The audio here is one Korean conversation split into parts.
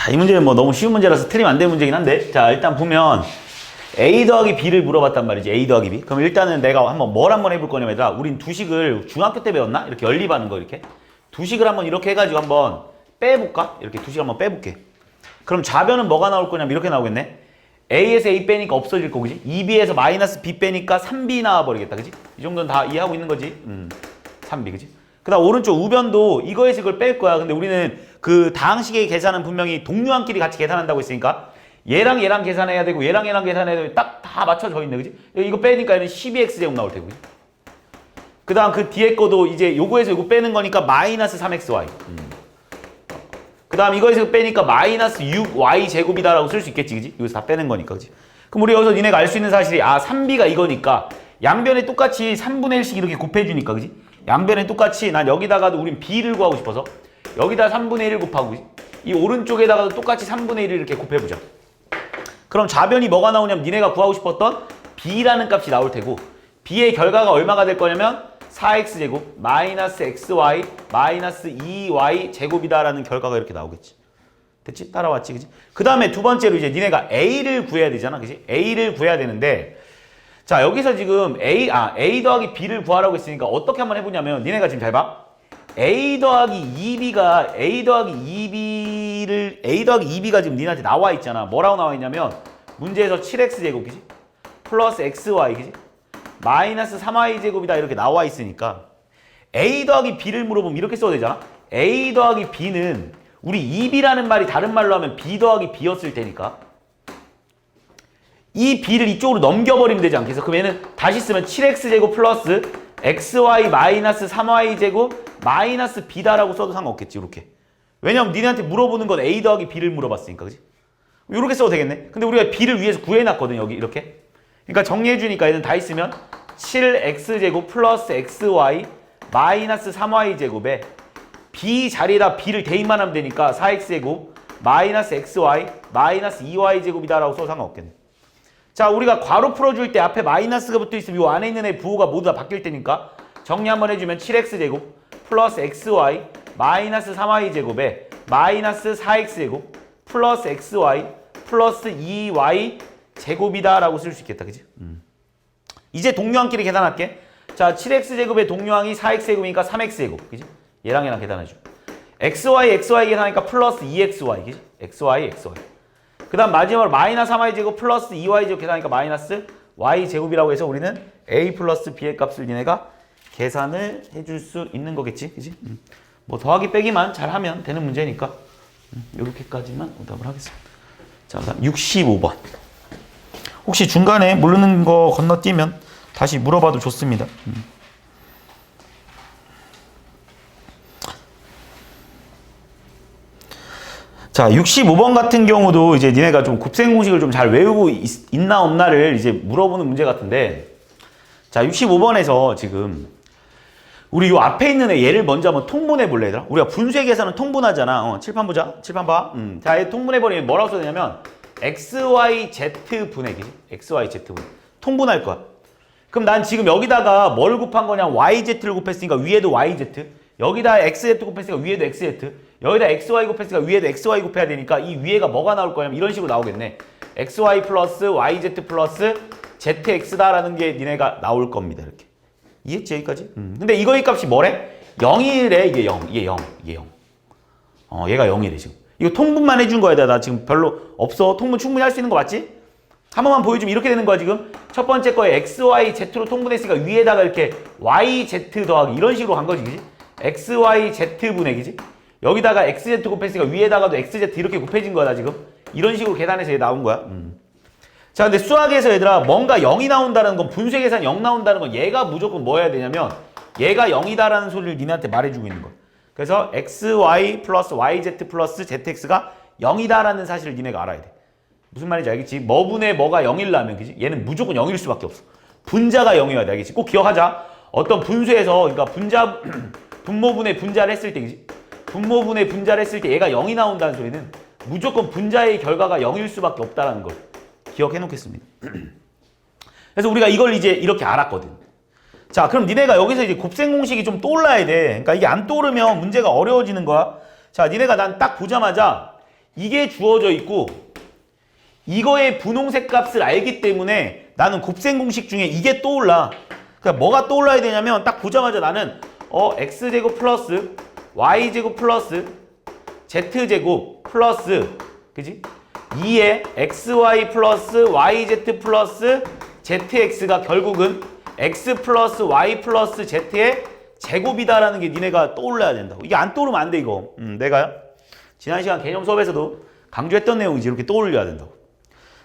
자, 이 문제는 뭐 너무 쉬운 문제라서 틀리면 안 되는 문제긴 한데, 자, 일단 보면 A 더하기 B를 물어봤단 말이지. A 더하기 B. 그럼 일단은 내가 뭘 한번 해볼 거냐면, 얘들아, 우린 두식을 중학교 때 배웠나? 이렇게 연립하는 거 이렇게. 두식을 한번 이렇게 해가지고 한번 빼볼까? 이렇게 두식 한번 빼볼게. 그럼 좌변은 뭐가 나올 거냐면 이렇게 나오겠네. A에서 A 빼니까 없어질 거, 그지? 2B에서 마이너스 B 빼니까 3B 나와버리겠다, 그지? 이 정도는 다 이해하고 있는 거지. 3B, 그지? 그 다음 오른쪽 우변도 이거에서 이걸 뺄 거야. 근데 우리는 그 다항식의 계산은 분명히 동류항끼리 같이 계산한다고 했으니까 얘랑 얘랑 계산해야 되고 얘랑 얘랑 계산해야 되고 딱 다 맞춰져 있네, 그지? 이거 빼니까 얘는 12x제곱 나올 테고, 그지? 그 다음 그 뒤에 거도 이제 요거에서 요거 빼는 거니까 마이너스 3xy. 그 다음 이거에서 이거 빼니까 마이너스 6y 제곱이다라고 쓸 수 있겠지, 그지? 여기서 다 빼는 거니까, 그지? 그럼 우리 여기서 니네가 알 수 있는 사실이 3b가 이거니까 양변에 똑같이 3분의 1씩 이렇게 곱해주니까, 그지? 양변에 똑같이 난 여기다가도 우린 b를 구하고 싶어서 여기다 3분의 1을 곱하고, 그지? 이 오른쪽에다가도 똑같이 3분의 1을 이렇게 곱해보자. 그럼 좌변이 뭐가 나오냐면 니네가 구하고 싶었던 b라는 값이 나올 테고 b의 결과가 얼마가 될 거냐면 4x제곱 마이너스 xy 마이너스 2y 제곱이다라는 결과가 이렇게 나오겠지. 됐지? 따라왔지, 그지? 그 다음에 두 번째로 이제 니네가 a를 구해야 되잖아, 그지? a를 구해야 되는데 자, 여기서 지금 a 더하기 b를 구하라고 했으니까 어떻게 한번 해보냐면 니네가 지금 잘 봐. a 더하기 2b가 지금 니네한테 나와 있잖아. 뭐라고 나와 있냐면 문제에서 7x제곱, 그지? 플러스 xy, 그지? 마이너스 3y제곱이다 이렇게 나와 있으니까 a 더하기 b를 물어보면 이렇게 써도 되잖아. a 더하기 b는 우리 2b라는 말이 다른 말로 하면 b 더하기 b였을 테니까 이 b를 이쪽으로 넘겨버리면 되지 않겠어? 그럼 얘는 다시 쓰면 7x제곱 플러스 xy 마이너스 3y제곱 마이너스 b다라고 써도 상관없겠지, 이렇게. 왜냐면 니네한테 물어보는 건 a 더하기 b를 물어봤으니까, 그지? 이렇게 써도 되겠네. 근데 우리가 b를 위해서 구해놨거든, 여기 이렇게. 그러니까 정리해주니까 얘는 다 있으면 7x제곱 플러스 xy 마이너스 3y제곱에 b 자리에다 b를 대입만 하면 되니까 4x제곱 마이너스 xy 마이너스 2y제곱이다라고 써도 상관없겠네. 자, 우리가 괄호 풀어줄 때 앞에 마이너스가 붙어있으면 이 안에 있는 애 부호가 모두 다 바뀔 테니까 정리 한번 해주면 7x제곱 플러스 xy 마이너스 3y제곱에 마이너스 4x제곱 플러스 xy 플러스 2y 제곱이다 라고 쓸 수 있겠다, 그지? 이제 동류항끼리 계산할게. 자, 7x제곱의 동류항이 4x제곱이니까 3x제곱, 그지? 얘랑 얘랑 계산해줘. xy 계산하니까 플러스 2xy, 그지? xy 그 다음 마지막으로 마이너스 3y제곱 플러스 2y제곱 계산하니까 마이너스 y제곱이라고 해서 우리는 a 플러스 b의 값을 니네가 계산을 해줄 수 있는 거겠지, 그지? 뭐 더하기 빼기만 잘하면 되는 문제니까 이렇게까지만 오답을 하겠습니다. 자, 그다음 65번. 혹시 중간에 모르는 거 건너뛰면 다시 물어봐도 좋습니다. 자, 65번 같은 경우도 이제 니네가 좀 곱셈 공식을 좀 잘 외우고 있나 없나를 이제 물어보는 문제 같은데, 자, 65번에서 지금 우리 요 앞에 있는 애 얘를 먼저 한번 통분해 볼래, 얘들아? 우리가 분수의 계산은 통분하잖아. 칠판 보자. 칠판 봐. 자, 얘 통분해 버리면 뭐라고 써야 되냐면 XYZ 분해기지. XYZ 분해. 통분할 거야. 그럼 난 지금 여기다가 뭘 곱한 거냐? YZ를 곱했으니까 위에도 YZ. 여기다 XZ 곱했으니까 위에도 XZ. 여기다 XY 곱했으니까 위에도 XY 곱해야 되니까 이 위에가 뭐가 나올 거냐면 이런 식으로 나오겠네. XY 플러스 YZ 플러스 ZX다라는 게 니네가 나올 겁니다. 이렇게. 이해했지, 여기까지? 근데 이거의 값이 뭐래? 0이래. 이게 0. 얘 0. 얘가 0이래, 지금. 이거 통분만 해준 거야. 나 지금 별로 없어. 통분 충분히 할 수 있는 거 맞지? 한 번만 보여주면 이렇게 되는 거야, 지금. 첫 번째 거에 XYZ로 통분했으니까 위에다가 이렇게 YZ 더하기 이런 식으로 간 거지, 그지? XYZ 분해기지? 여기다가 XZ 곱했으니까 위에다가도 XZ 이렇게 곱해진 거야, 지금. 이런 식으로 계산해서 얘 나온 거야. 자, 근데 수학에서 얘들아 뭔가 0이 나온다는 건 분수의 계산 0 나온다는 건 얘가 무조건 뭐 해야 되냐면 얘가 0이다라는 소리를 니네한테 말해주고 있는 거야. 그래서 XY 플러스 YZ 플러스 ZX가 0이다라는 사실을 니네가 알아야 돼. 무슨 말인지 알겠지? 뭐분의 뭐가 0이려면, 그지? 얘는 무조건 0일 수밖에 없어. 분자가 0이어야 돼, 알겠지? 꼭 기억하자. 어떤 분수에서, 그러니까 분모분의 분자를 했을 때, 그지? 분모분의 분자를 했을 때 얘가 0이 나온다는 소리는 무조건 분자의 결과가 0일 수밖에 없다는 걸 기억해 놓겠습니다. 그래서 우리가 이걸 이제 이렇게 알았거든. 자, 그럼 니네가 여기서 이제 곱셈 공식이 좀 떠올라야 돼. 그러니까 이게 안 떠오르면 문제가 어려워지는 거야. 자, 니네가 난 딱 보자마자 이게 주어져 있고 이거의 분홍색 값을 알기 때문에 나는 곱셈 공식 중에 이게 떠올라. 그러니까 뭐가 떠올라야 되냐면 딱 보자마자 나는 x제곱 플러스 y제곱 플러스 z제곱 플러스 그지? 2에 xy 플러스 yz 플러스 zx가 결국은 x 플러스 y 플러스 z의 제곱이다라는 게 니네가 떠올라야 된다고. 이게 안 떠오르면 안 돼 이거. 내가 지난 시간 개념 수업에서도 강조했던 내용이지. 이렇게 떠올려야 된다고.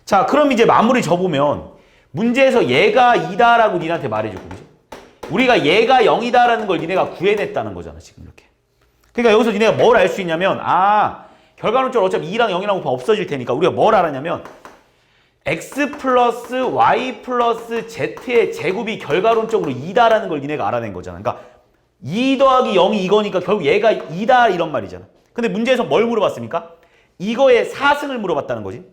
자, 그럼 이제 마무리 접으면 문제에서 얘가 2다라고 니네한테 말해줬고, 그죠? 우리가 얘가 0이다라는 걸 니네가 구해냈다는 거잖아, 지금 이렇게. 그러니까 여기서 니네가 뭘 알 수 있냐면, 결과론적으로 어차피 2랑 0이랑 곱하면 없어질 테니까 우리가 뭘 알았냐면, x 플러스 y 플러스 z의 제곱이 결과론적으로 2다라는 걸 니네가 알아낸 거잖아. 그러니까 2 더하기 0이 이거니까 결국 얘가 2다 이런 말이잖아. 근데 문제에서 뭘 물어봤습니까? 이거의 4승을 물어봤다는 거지.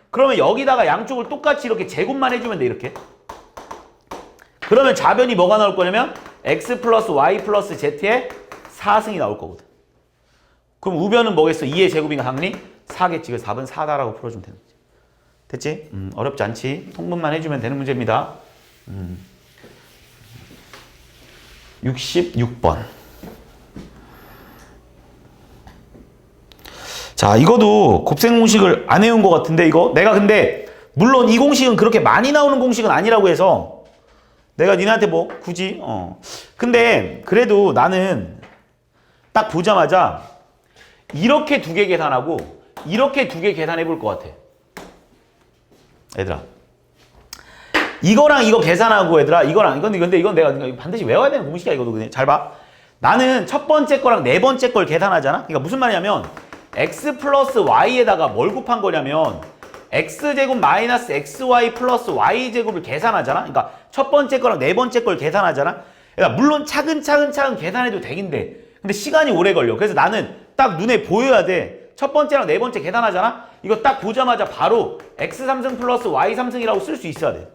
그러면 여기다가 양쪽을 똑같이 이렇게 제곱만 해주면 돼, 이렇게. 그러면 좌변이 뭐가 나올 거냐면 x 플러스 y 플러스 z의 4승이 나올 거거든. 그럼 우변은 뭐겠어? 2의 제곱이니까 당연히 4겠지. 그래서 답은 4다라고 풀어주면 되는 거지. 됐지? 어렵지 않지? 통분만 해주면 되는 문제입니다. 66번. 자, 이거도 곱셈 공식을 안 해온 것 같은데, 이거? 내가 근데, 물론 이 공식은 그렇게 많이 나오는 공식은 아니라고 해서, 내가 니네한테 뭐, 굳이, 근데, 그래도 나는 딱 보자마자, 이렇게 두 개 계산하고, 이렇게 두 개 계산해 볼 것 같아. 얘들아. 이거랑 이거 계산하고, 얘들아, 근데 이건 내가 반드시 외워야 되는 공식이야, 이거도. 그냥 잘 봐. 나는 첫 번째 거랑 네 번째 걸 계산하잖아? 그러니까 무슨 말이냐면, x 플러스 y에다가 뭘 곱한 거냐면 x제곱 마이너스 xy 플러스 y제곱을 계산하잖아. 그러니까 첫 번째 거랑 네 번째 걸 계산하잖아. 그러니까 물론 차근차근 계산해도 되긴데 근데 시간이 오래 걸려. 그래서 나는 딱 눈에 보여야 돼. 첫 번째랑 네 번째 계산하잖아. 이거 딱 보자마자 바로 x3승 플러스 y3승이라고 쓸 수 있어야 돼.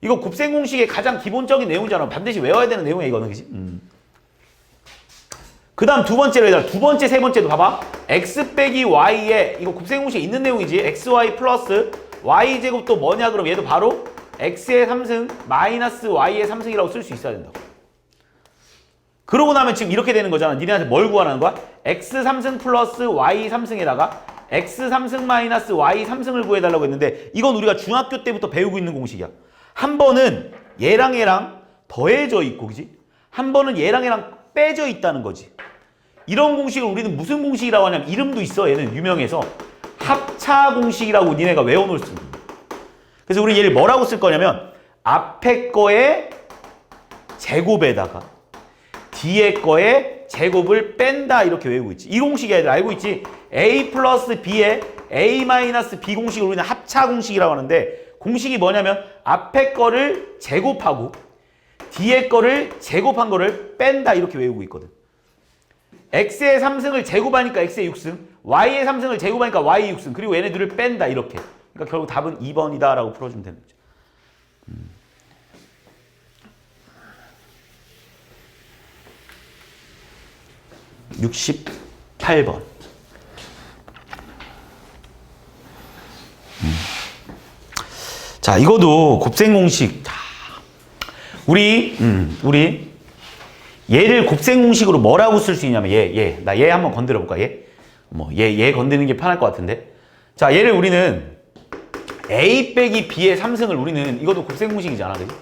이거 곱셈 공식의 가장 기본적인 내용이잖아. 반드시 외워야 되는 내용이야 이거는. 그치? 그 다음 두 번째로 얘들아, 두 번째, 세 번째도 봐봐. x 빼기 y에, 이거 곱셈 공식에 있는 내용이지. xy 플러스 y제곱 또 뭐냐? 그럼 얘도 바로 x의 3승 마이너스 y의 3승이라고 쓸 수 있어야 된다고. 그러고 나면 지금 이렇게 되는 거잖아. 니네한테 뭘 구하라는 거야? x 3승 플러스 y 3승에다가 x 3승 마이너스 y 3승을 구해달라고 했는데 이건 우리가 중학교 때부터 배우고 있는 공식이야. 한 번은 얘랑 더해져 있고, 그지? 한 번은 얘랑 빼져 있다는 거지. 이런 공식을 우리는 무슨 공식이라고 하냐면 이름도 있어. 얘는 유명해서 합차 공식이라고 니네가 외워놓을 수 있는 거야. 그래서 우리 얘를 뭐라고 쓸 거냐면 앞에 거의 제곱에다가 뒤에 거의 제곱을 뺀다 이렇게 외우고 있지. 이 공식이 애들 알고 있지. a 플러스 b의 a 마이너스 b 공식을 우리는 합차 공식이라고 하는데 공식이 뭐냐면 앞에 거를 제곱하고 뒤에 거를 제곱한 거를 뺀다 이렇게 외우고 있거든. x의 3승을 제곱하니까 x의 6승, y의 3승을 제곱하니까 y의 6승, 그리고 얘네들을 뺀다 이렇게. 그러니까 결국 답은 2번이다 라고 풀어주면 되는 거죠. 68번. 자, 이거도 곱셈 공식. 우리 얘를 곱셈 공식으로 뭐라고 쓸 수 있냐면 나 얘 한번 건드려 볼까? 얘 건드리는 게 편할 것 같은데. 자, 얘를 우리는 a 빼기 b의 3승을 우리는 이것도 곱셈 공식이잖아. 그지?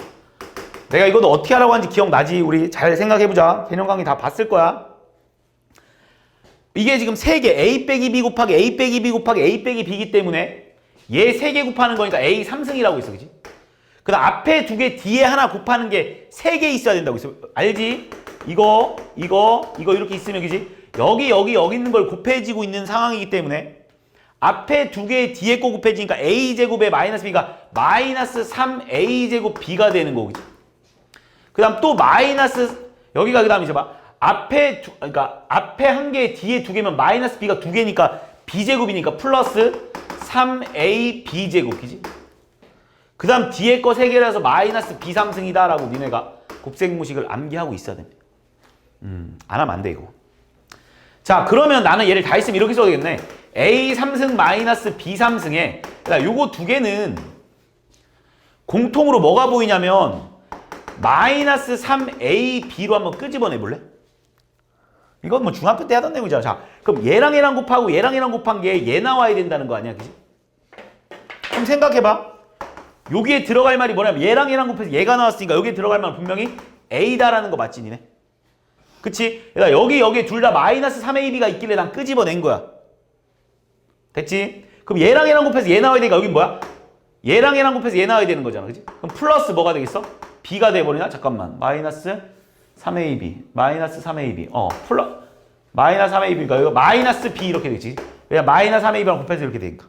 내가 이것도 어떻게 하라고 하는지 기억나지? 우리 잘 생각해 보자. 개념 강의 다 봤을 거야. 이게 지금 3개 a 빼기 b 곱하기 a 빼기 b 곱하기 a 빼기 b이기 때문에 얘 3개 곱하는 거니까 a 3승이라고 있어. 그지? 그 다음 앞에 2개 뒤에 하나 곱하는 게 3개 있어야 된다고 있어. 알지? 이거 이렇게 있으면, 그지? 여기 있는 걸 곱해지고 있는 상황이기 때문에 앞에 2개 뒤에 거 곱해지니까 a제곱에 마이너스 b가 마이너스 3a제곱 b가 되는 거고, 그지? 그 다음 또 마이너스, 여기가 그 다음 이제 봐. 그러니까 앞에 1개 뒤에 2개면 마이너스 b가 2개니까 b제곱이니까 플러스 3a b제곱, 그지? 그 다음 뒤에 거 3개라서 마이너스 b3승이다 라고 니네가 곱셈 공식을 암기하고 있어야 됩니다. 안 하면 안 돼 이거. 자, 그러면 나는 얘를 다 했으면 이렇게 써야 되겠네. A 3승 마이너스 B 3승에 그러니까 요거 두 개는 공통으로 뭐가 보이냐면 마이너스 3AB로 한번 끄집어내 볼래? 이건 뭐 중학교 때 하던 내용이잖아. 자, 그럼 얘랑 얘랑 곱하고 얘랑 얘랑 곱한 게 얘 나와야 된다는 거 아니야, 그지? 그럼 생각해봐. 여기에 들어갈 말이 뭐냐면 얘랑 얘랑 곱해서 얘가 나왔으니까 여기에 들어갈 말은 분명히 A다라는 거 맞지, 니네? 그치? 그러니까 여기에 둘 다 마이너스 3AB가 있길래 난 끄집어낸 거야. 됐지? 그럼 얘랑 얘랑 곱해서 얘 나와야 되니까 여긴 뭐야? 얘랑 얘랑 곱해서 얘 나와야 되는 거잖아, 그치? 그럼 플러스 뭐가 되겠어? B가 돼버리나? 잠깐만. 마이너스 3AB. 마이너스 3AB. 마이너스 3AB니까 이거 마이너스 B 이렇게 되지. 왜 마이너스 3AB랑 곱해서 이렇게 되니까.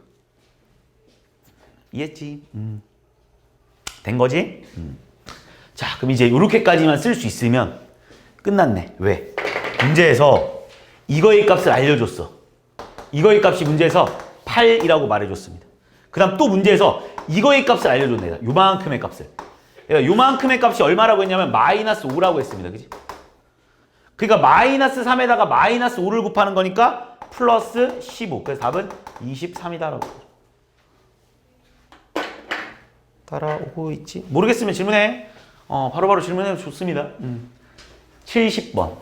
이해했지? 된 거지? 자, 그럼 이제 이렇게까지만 쓸 수 있으면 끝났네. 왜? 문제에서 이거의 값을 알려줬어. 이거의 값이 문제에서 8이라고 말해줬습니다. 그 다음 또 문제에서 이거의 값을 알려줬네. 요만큼의 값을. 그러니까 요만큼의 값이 얼마라고 했냐면 마이너스 5라고 했습니다. 그지? 그러니까 마이너스 3에다가 마이너스 5를 곱하는 거니까 플러스 15. 그래서 답은 23이다라고. 따라오고 있지? 모르겠으면 질문해. 바로바로 질문해도 좋습니다. 70번.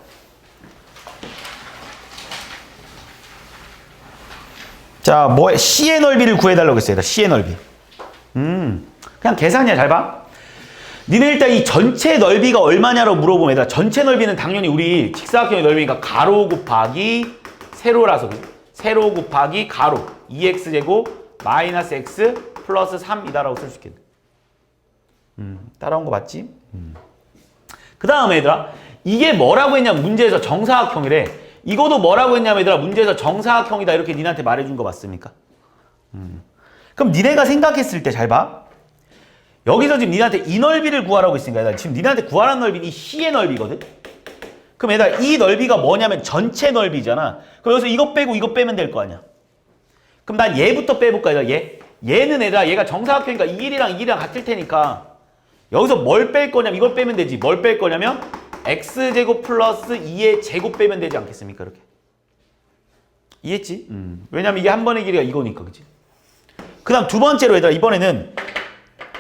자, 뭐 C의 넓이를 구해달라고 했어요. C의 넓이. 그냥 계산이야. 잘 봐. 니네 일단 이 전체 넓이가 얼마냐고 물어보면 얘들아, 전체 넓이는 당연히 우리 직사각형의 넓이니까 가로 곱하기 세로라서 세로 곱하기 가로 2x제곱 마이너스 x 플러스 3이다라고 쓸 수 있겠네. 따라온 거 맞지? 그 다음에 얘들아, 이게 뭐라고 했냐면 문제에서 정사각형이래. 이거도 뭐라고 했냐면 얘들아, 문제에서 정사각형이다 이렇게 니네한테 말해준 거 맞습니까? 그럼 니네가 생각했을 때 잘 봐. 여기서 지금 니네한테 이 넓이를 구하라고 했으니까 얘들아, 지금 니네한테 구하라는 넓이는 이 C의 넓이거든? 그럼 얘들아, 이 넓이가 뭐냐면 전체 넓이잖아. 그럼 여기서 이거 빼고 이거 빼면 될 거 아니야. 그럼 난 얘부터 빼볼까 얘들아. 얘는 얘들아, 얘가 정사각형이니까 이 길이랑 이 길이랑 같을 테니까 여기서 뭘 뺄 거냐면 이걸 빼면 되지. 뭘 뺄 거냐면 x제곱 플러스 2의 제곱 빼면 되지 않겠습니까? 이렇게. 이해했지? 왜냐면 이게 한 번의 길이가 이거니까, 그치? 그 다음 두 번째로 얘들아, 이번에는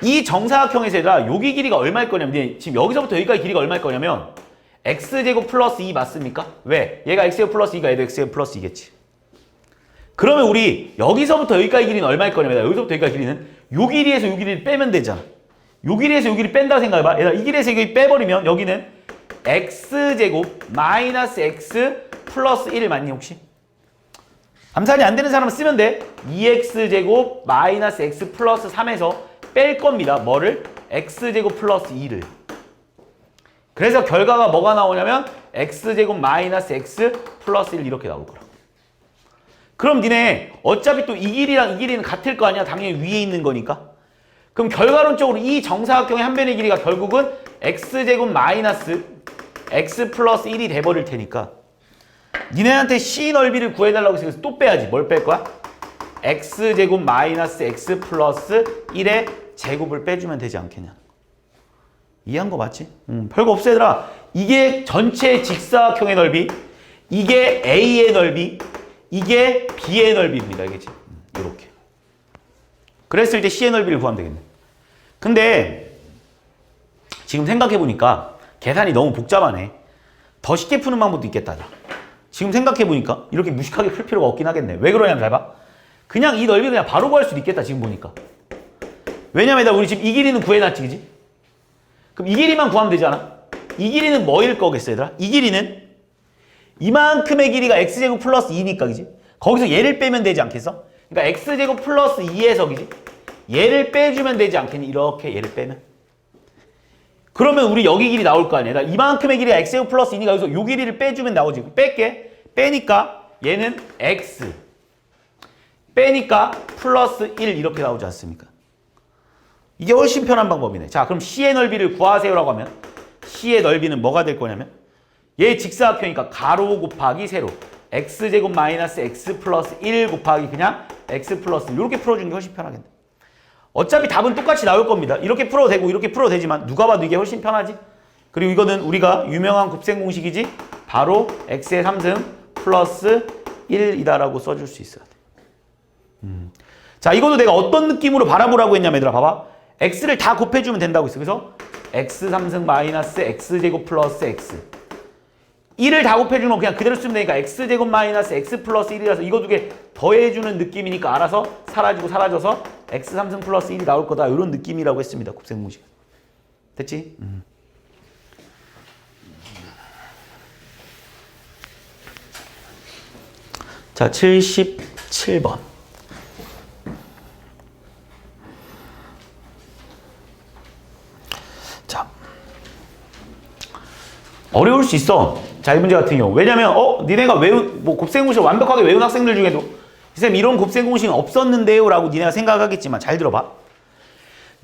이 정사각형에서 얘들아, 여기 길이가 얼마일 거냐면, 지금 여기서부터 여기까지 길이가 얼마일 거냐면 x제곱 플러스 2 맞습니까? 왜? 얘가 x제곱 플러스 2가 얘도 x제곱 플러스 2겠지. 그러면 우리 여기서부터 여기까지 길이는 얼마일 거냐면, 여기서부터 여기까지 길이는 요 길이에서 요 길이를 빼면 되잖아. 요 길이에서 요 길이 뺀다고 생각해봐. 얘들아, 이 길이에서 여기 빼버리면 여기는 x제곱 마이너스 x 플러스 1 맞니 혹시? 암산이 안 되는 사람은 쓰면 돼. 2x제곱 마이너스 x 플러스 3에서 뺄 겁니다. 뭐를? x제곱 플러스 2를. 그래서 결과가 뭐가 나오냐면 x제곱 마이너스 x 플러스 1 이렇게 나올 거라고. 그럼 니네 어차피 또 이 길이랑 이 길이는 같을 거 아니야? 당연히 위에 있는 거니까. 그럼 결과론적으로 이 정사각형의 한 변의 길이가 결국은 x제곱 마이너스 x 플러스 1이 돼버릴 테니까 니네한테 C 넓이를 구해달라고 해서 또 빼야지. 뭘 뺄 거야? x제곱 마이너스 x 플러스 1의 제곱을 빼주면 되지 않겠냐. 이해한 거 맞지? 별거 없어 얘들아. 이게 전체 직사각형의 넓이, 이게 A의 넓이, 이게 B의 넓이입니다. 이게 지금 이렇게. 그랬을 때 C의 넓이를 구하면 되겠네. 근데 지금 생각해보니까 계산이 너무 복잡하네. 더 쉽게 푸는 방법도 있겠다. 지금 생각해보니까 이렇게 무식하게 풀 필요가 없긴 하겠네. 왜 그러냐면 잘 봐. 그냥 이 넓이 그냥 바로 구할 수도 있겠다. 지금 보니까. 왜냐면 우리 지금 이 길이는 구해놨지, 그지? 그럼 이 길이만 구하면 되지 않아? 이 길이는 뭐일 거겠어, 얘들아? 이 길이는 이만큼의 길이가 x제곱 플러스 2니까, 그지? 거기서 얘를 빼면 되지 않겠어? 그러니까 x제곱 플러스 2에서, 그지? 얘를 빼주면 되지 않겠니? 이렇게 얘를 빼면. 그러면 우리 여기 길이 나올 거 아니야. 이만큼의 길이가 x제곱 플러스 2니까 여기서 요 길이를 빼주면 나오지. 뺄게. 빼니까 얘는 x. 빼니까 플러스 1 이렇게 나오지 않습니까? 이게 훨씬 편한 방법이네. 자, 그럼 C의 넓이를 구하세요라고 하면 C의 넓이는 뭐가 될 거냐면 얘 직사각형이니까 가로 곱하기 세로 x제곱 마이너스 x 플러스 1 곱하기 그냥 x 플러스 1 이렇게 풀어주는 게 훨씬 편하겠네. 어차피 답은 똑같이 나올 겁니다. 이렇게 풀어도 되고 이렇게 풀어도 되지만 누가 봐도 이게 훨씬 편하지. 그리고 이거는 우리가 유명한 곱셈 공식이지. 바로 x의 3승 플러스 1이다라고 써줄 수 있어야 돼. 자, 이것도 내가 어떤 느낌으로 바라보라고 했냐면 얘들아 봐봐. x를 다 곱해주면 된다고 했어. 그래서 x 3승 마이너스 x제곱 플러스 x 1을 다 곱해주면 그냥 그대로 쓰면 되니까 x제곱 마이너스 x 플러스 1이라서 이거 두 개 더해주는 느낌이니까 알아서 사라지고 사라져서 x 3승 플러스 1이 나올 거다. 이런 느낌이라고 했습니다. 곱셈공식. 됐지? 자, 77번. 자, 어려울 수 있어. 자, 이 문제 같은 경우. 왜냐면 니네가 곱셈공식을 완벽하게 외운 학생들 중에도 쌤 이런 곱셈공식이 없었는데요 라고 니네가 생각하겠지만 잘 들어봐.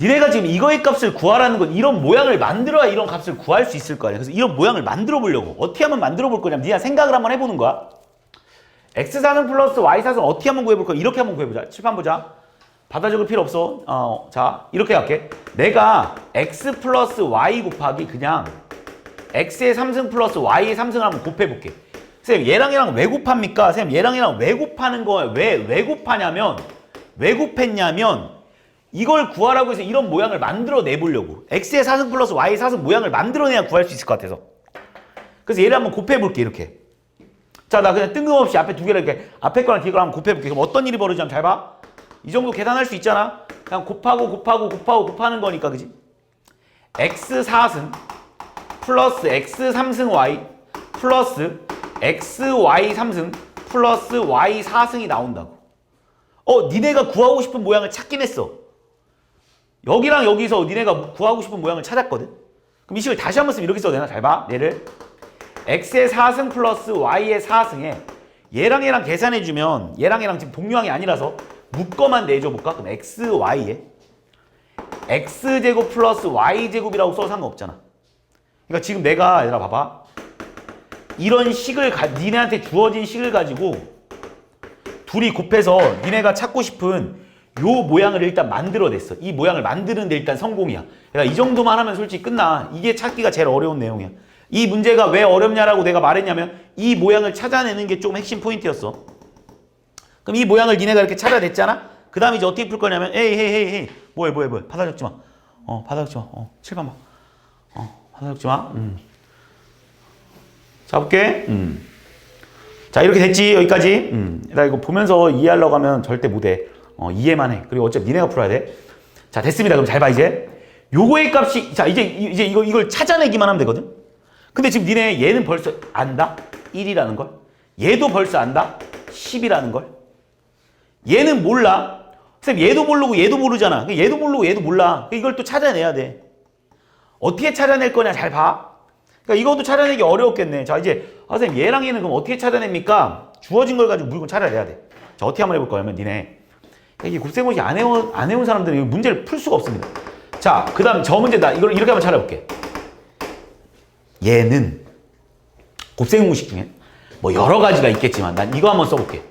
니네가 지금 이거의 값을 구하라는 건 이런 모양을 만들어야 이런 값을 구할 수 있을 거 아니야. 그래서 이런 모양을 만들어 보려고. 어떻게 하면 만들어 볼 거냐면 니네가 생각을 한번 해보는 거야. x4승 플러스 y4승 어떻게 한번 구해볼 거야? 이렇게 한번 구해보자. 칠판 보자. 받아 적을 필요 없어. 자, 이렇게 할게. 내가 x 플러스 y 곱하기 그냥 x의 3승 플러스 y의 3승을 한번 곱해볼게. 쌤, 얘랑 얘랑 왜 곱합니까? 쌤, 얘랑 얘랑 왜 곱하는 거야? 왜 곱하냐면, 왜 곱했냐면, 이걸 구하라고 해서 이런 모양을 만들어 내보려고. x의 4승 플러스 y의 4승 모양을 만들어내야 구할 수 있을 것 같아서. 그래서 얘를 한번 곱해볼게, 이렇게. 자, 나 그냥 뜬금없이 앞에 두 개를 이렇게, 앞에 거랑 뒤에 거랑 한번 곱해볼게. 그럼 어떤 일이 벌어지냐면, 잘 봐. 이 정도 계산할 수 있잖아? 그냥 곱하는 거니까, 그지? x 4승 플러스 x 3승 y 플러스 xy 3승 플러스 y 4승이 나온다고. 니네가 구하고 싶은 모양을 찾긴 했어. 여기랑 여기서 니네가 구하고 싶은 모양을 찾았거든. 그럼 이 식을 다시 한번 쓰면 이렇게 써도 되나? 잘 봐. 얘를 x의 4승 플러스 y의 4승에 얘랑 얘랑 계산해주면 얘랑 얘랑 지금 동류항이 아니라서 묶어만 내줘볼까? 그럼 xy에 x제곱 플러스 y제곱이라고 써도 상관없잖아. 그러니까 지금 내가 얘들아 봐봐. 이런 식을 니네한테 주어진 식을 가지고 둘이 곱해서 니네가 찾고 싶은 요 모양을 일단 만들어냈어. 이 모양을 만드는데 일단 성공이야. 그러니까 이 정도만 하면 솔직히 끝나. 이게 찾기가 제일 어려운 내용이야. 이 문제가 왜 어렵냐라고 내가 말했냐면 이 모양을 찾아내는 게 좀 핵심 포인트였어. 그럼 이 모양을 니네가 이렇게 찾아냈잖아? 그 다음에 이제 어떻게 풀 거냐면 에이 뭐해 받아 적지 마. 받아 적지 마. 7번 봐. 받아 적지 마. 잡을게. 자, 이렇게 됐지, 여기까지. 나 이거 보면서 이해하려고 하면 절대 못해. 이해만 해. 그리고 어차피 니네가 풀어야 돼. 자, 됐습니다. 그럼 잘 봐, 이제. 요거의 값이, 자, 이제 이걸 찾아내기만 하면 되거든? 근데 지금 니네 얘는 벌써 안다? 1이라는 걸. 얘도 벌써 안다? 10이라는 걸. 얘는 몰라. 쌤, 얘도 모르고 얘도 모르잖아. 얘도 모르고 얘도 몰라. 이걸 또 찾아내야 돼. 어떻게 찾아낼 거냐, 잘 봐. 그러니까 이것도 찾아내기 어려웠겠네. 자, 이제 선생님 얘랑 얘는 그럼 어떻게 찾아냅니까? 주어진 걸 가지고 무조건 찾아내야 돼. 자, 어떻게 한번 해볼 거냐면 니네 이게 곱셈공식 안 해온 사람들은 문제를 풀 수가 없습니다. 자, 그 다음 저 문제 나 이걸 이렇게 한번 찾아볼게. 얘는 곱셈공식 중에 뭐 여러 가지가 있겠지만 난 이거 한번 써볼게.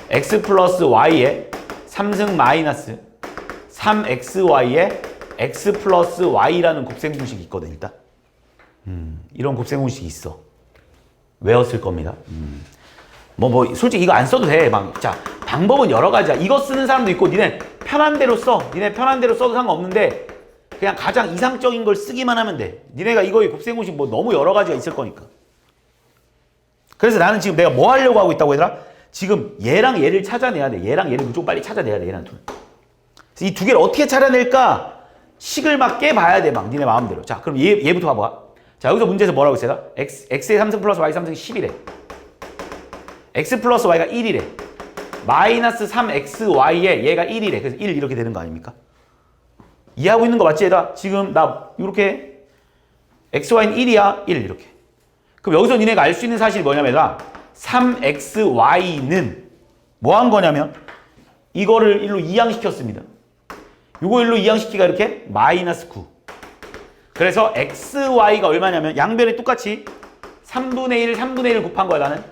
x 플러스 y에 3승 마이너스 3xy에 x 플러스 y라는 곱셈공식이 있거든 일단. 이런 곱셈공식이 있어. 외웠을 겁니다. 솔직히 이거 안 써도 돼. 자, 방법은 여러 가지야. 이거 쓰는 사람도 있고, 니네 편한 대로 써. 니네 편한 대로 써도 상관없는데, 그냥 가장 이상적인 걸 쓰기만 하면 돼. 니네가 이거의 곱셈공식 뭐 너무 여러 가지가 있을 거니까. 그래서 나는 지금 내가 뭐 하려고 하고 있다고 얘들아? 지금 얘랑 얘를 찾아내야 돼. 얘랑 얘를 무조건 빨리 찾아내야 돼. 얘랑 둘. 그래서 이 두 개를 어떻게 찾아낼까? 식을 막 깨봐야 돼. 니네 마음대로. 자, 그럼 얘부터 봐봐. 자, 여기서 문제에서 뭐라고 했어요? x의 3승 플러스 y 3승이 10이래. x 플러스 y가 1이래. 마이너스 3xy에 얘가 1이래. 그래서 1 이렇게 되는 거 아닙니까? 이해하고 있는 거 맞지, 얘들아? 지금 나 이렇게 xy는 1이야. 1 이렇게. 그럼 여기서 니네가 알 수 있는 사실이 뭐냐면 얘들아 3xy는 뭐 한 거냐면 이거를 1로 이항시켰습니다. 요거 1로 이항시키가 이렇게 마이너스 9. 그래서 xy가 얼마냐면 양변이 똑같이 3분의 1, 3분의 1을 곱한 거야 나는.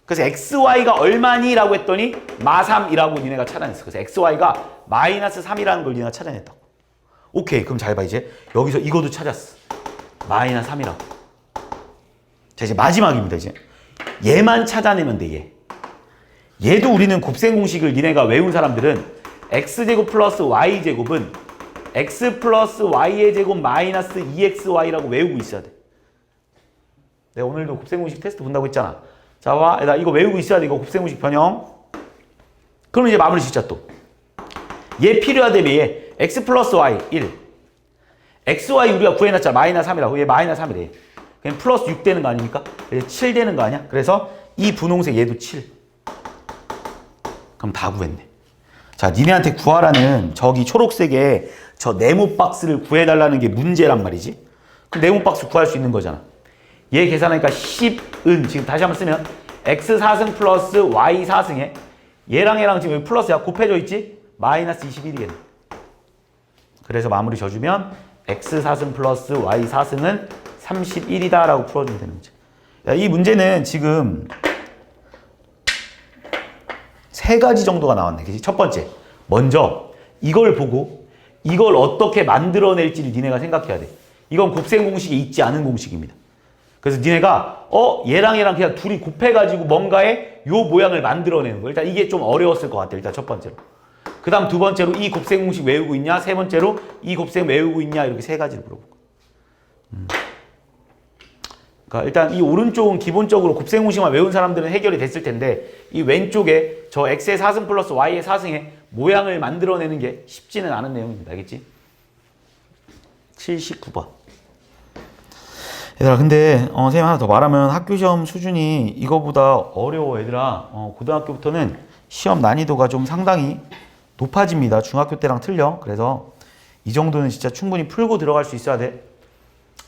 그래서 xy가 얼마니? 라고 했더니 마3이라고 니네가 찾아냈어. 그래서 xy가 마이너스 3이라는 걸 니네가 찾아냈다고. 오케이, 그럼 잘 봐. 이제 여기서 이것도 찾았어. 마이너스 3이라고. 자, 이제 마지막입니다. 이제 얘만 찾아내면 돼. 얘도 우리는 곱셈 공식을 니네가 외운 사람들은 x제곱 플러스 y제곱은 x 플러스 y의 제곱 마이너스 2xy라고 외우고 있어야 돼. 내가 오늘도 곱셈 공식 테스트 본다고 했잖아. 자, 와, 나 이거 외우고 있어야 돼. 이거 곱셈 공식 변형. 그럼 이제 마무리 짓자 또. 얘 필요하다며 얘. x 플러스 y 1. xy 우리가 구해놨잖아. 마이너스 3이라고. 얘 마이너스 3이래. 그냥 플러스 6 되는 거 아닙니까? 그래서 7 되는 거 아니야? 그래서 이 분홍색 얘도 7. 그럼 다 구했네. 자, 니네한테 구하라는 저기 초록색에 저 네모 박스를 구해달라는 게 문제란 말이지. 그럼 네모 박스 구할 수 있는 거잖아. 얘 계산하니까 10은 지금 다시 한번 쓰면 x 4승 플러스 y 4승에 얘랑 지금 여기 플러스야. 곱해져 있지? 마이너스 21이겠네. 그래서 마무리 져주면 x 4승 플러스 y 4승은 31이다 라고 풀어주면 되는 거지. 야, 이 문제는 지금 세 가지 정도가 나왔네. 그치? 첫 번째, 먼저 이걸 보고 이걸 어떻게 만들어낼지를 니네가 생각해야 돼. 이건 곱셈 공식이 있지 않은 공식입니다. 그래서 니네가 얘랑 그냥 둘이 곱해가지고 뭔가의 요 모양을 만들어내는 거. 일단 이게 좀 어려웠을 것 같아. 일단 첫 번째로. 그 다음 두 번째로 이 곱셈 공식 외우고 있냐? 세 번째로 이 곱셈 외우고 있냐? 이렇게 세 가지를 물어볼 거야. 그러니까 일단 이 오른쪽은 기본적으로 곱셈 공식만 외운 사람들은 해결이 됐을 텐데 이 왼쪽에 저 x의 4승 플러스 y의 4승의 모양을 만들어내는 게 쉽지는 않은 내용입니다. 알겠지? 79번. 얘들아, 근데 선생님 하나 더 말하면 학교 시험 수준이 이거보다 어려워. 얘들아, 고등학교부터는 시험 난이도가 좀 상당히 높아집니다. 중학교 때랑 틀려. 그래서 이 정도는 진짜 충분히 풀고 들어갈 수 있어야 돼.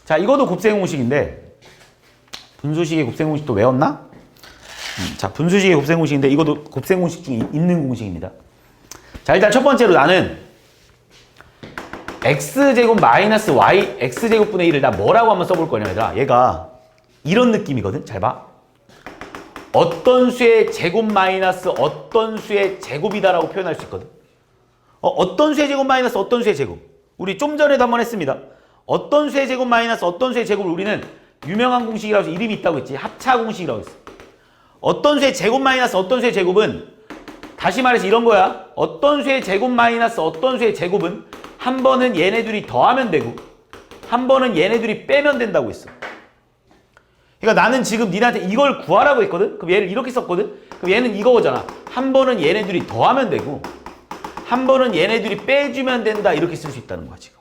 자, 이것도 곱셈 공식인데 분수식의 곱셈 공식도 외웠나? 자, 분수식의 곱셈 공식인데 이것도 곱셈 공식 중에 있는 공식입니다. 자, 일단 첫 번째로 나는 x제곱 마이너스 y x제곱분의 1을 나 뭐라고 한번 써볼 거냐, 얘들아. 얘가 이런 느낌이거든. 잘 봐. 어떤 수의 제곱 마이너스 어떤 수의 제곱이다라고 표현할 수 있거든. 어떤 수의 제곱 마이너스 어떤 수의 제곱. 우리 좀 전에도 한번 했습니다. 어떤 수의 제곱 마이너스 어떤 수의 제곱을 우리는 유명한 공식이라고 해서 이름이 있다고 했지. 합차 공식이라고 했어. 어떤 수의 제곱 마이너스 어떤 수의 제곱은 다시 말해서 이런 거야. 어떤 수의 제곱 마이너스 어떤 수의 제곱은 한 번은 얘네들이 더하면 되고 한 번은 얘네들이 빼면 된다고 했어. 그러니까 나는 지금 니네한테 이걸 구하라고 했거든. 그럼 얘를 이렇게 썼거든. 그럼 얘는 이거잖아. 한 번은 얘네들이 더하면 되고 한 번은 얘네들이 빼주면 된다. 이렇게 쓸 수 있다는 거야 지금.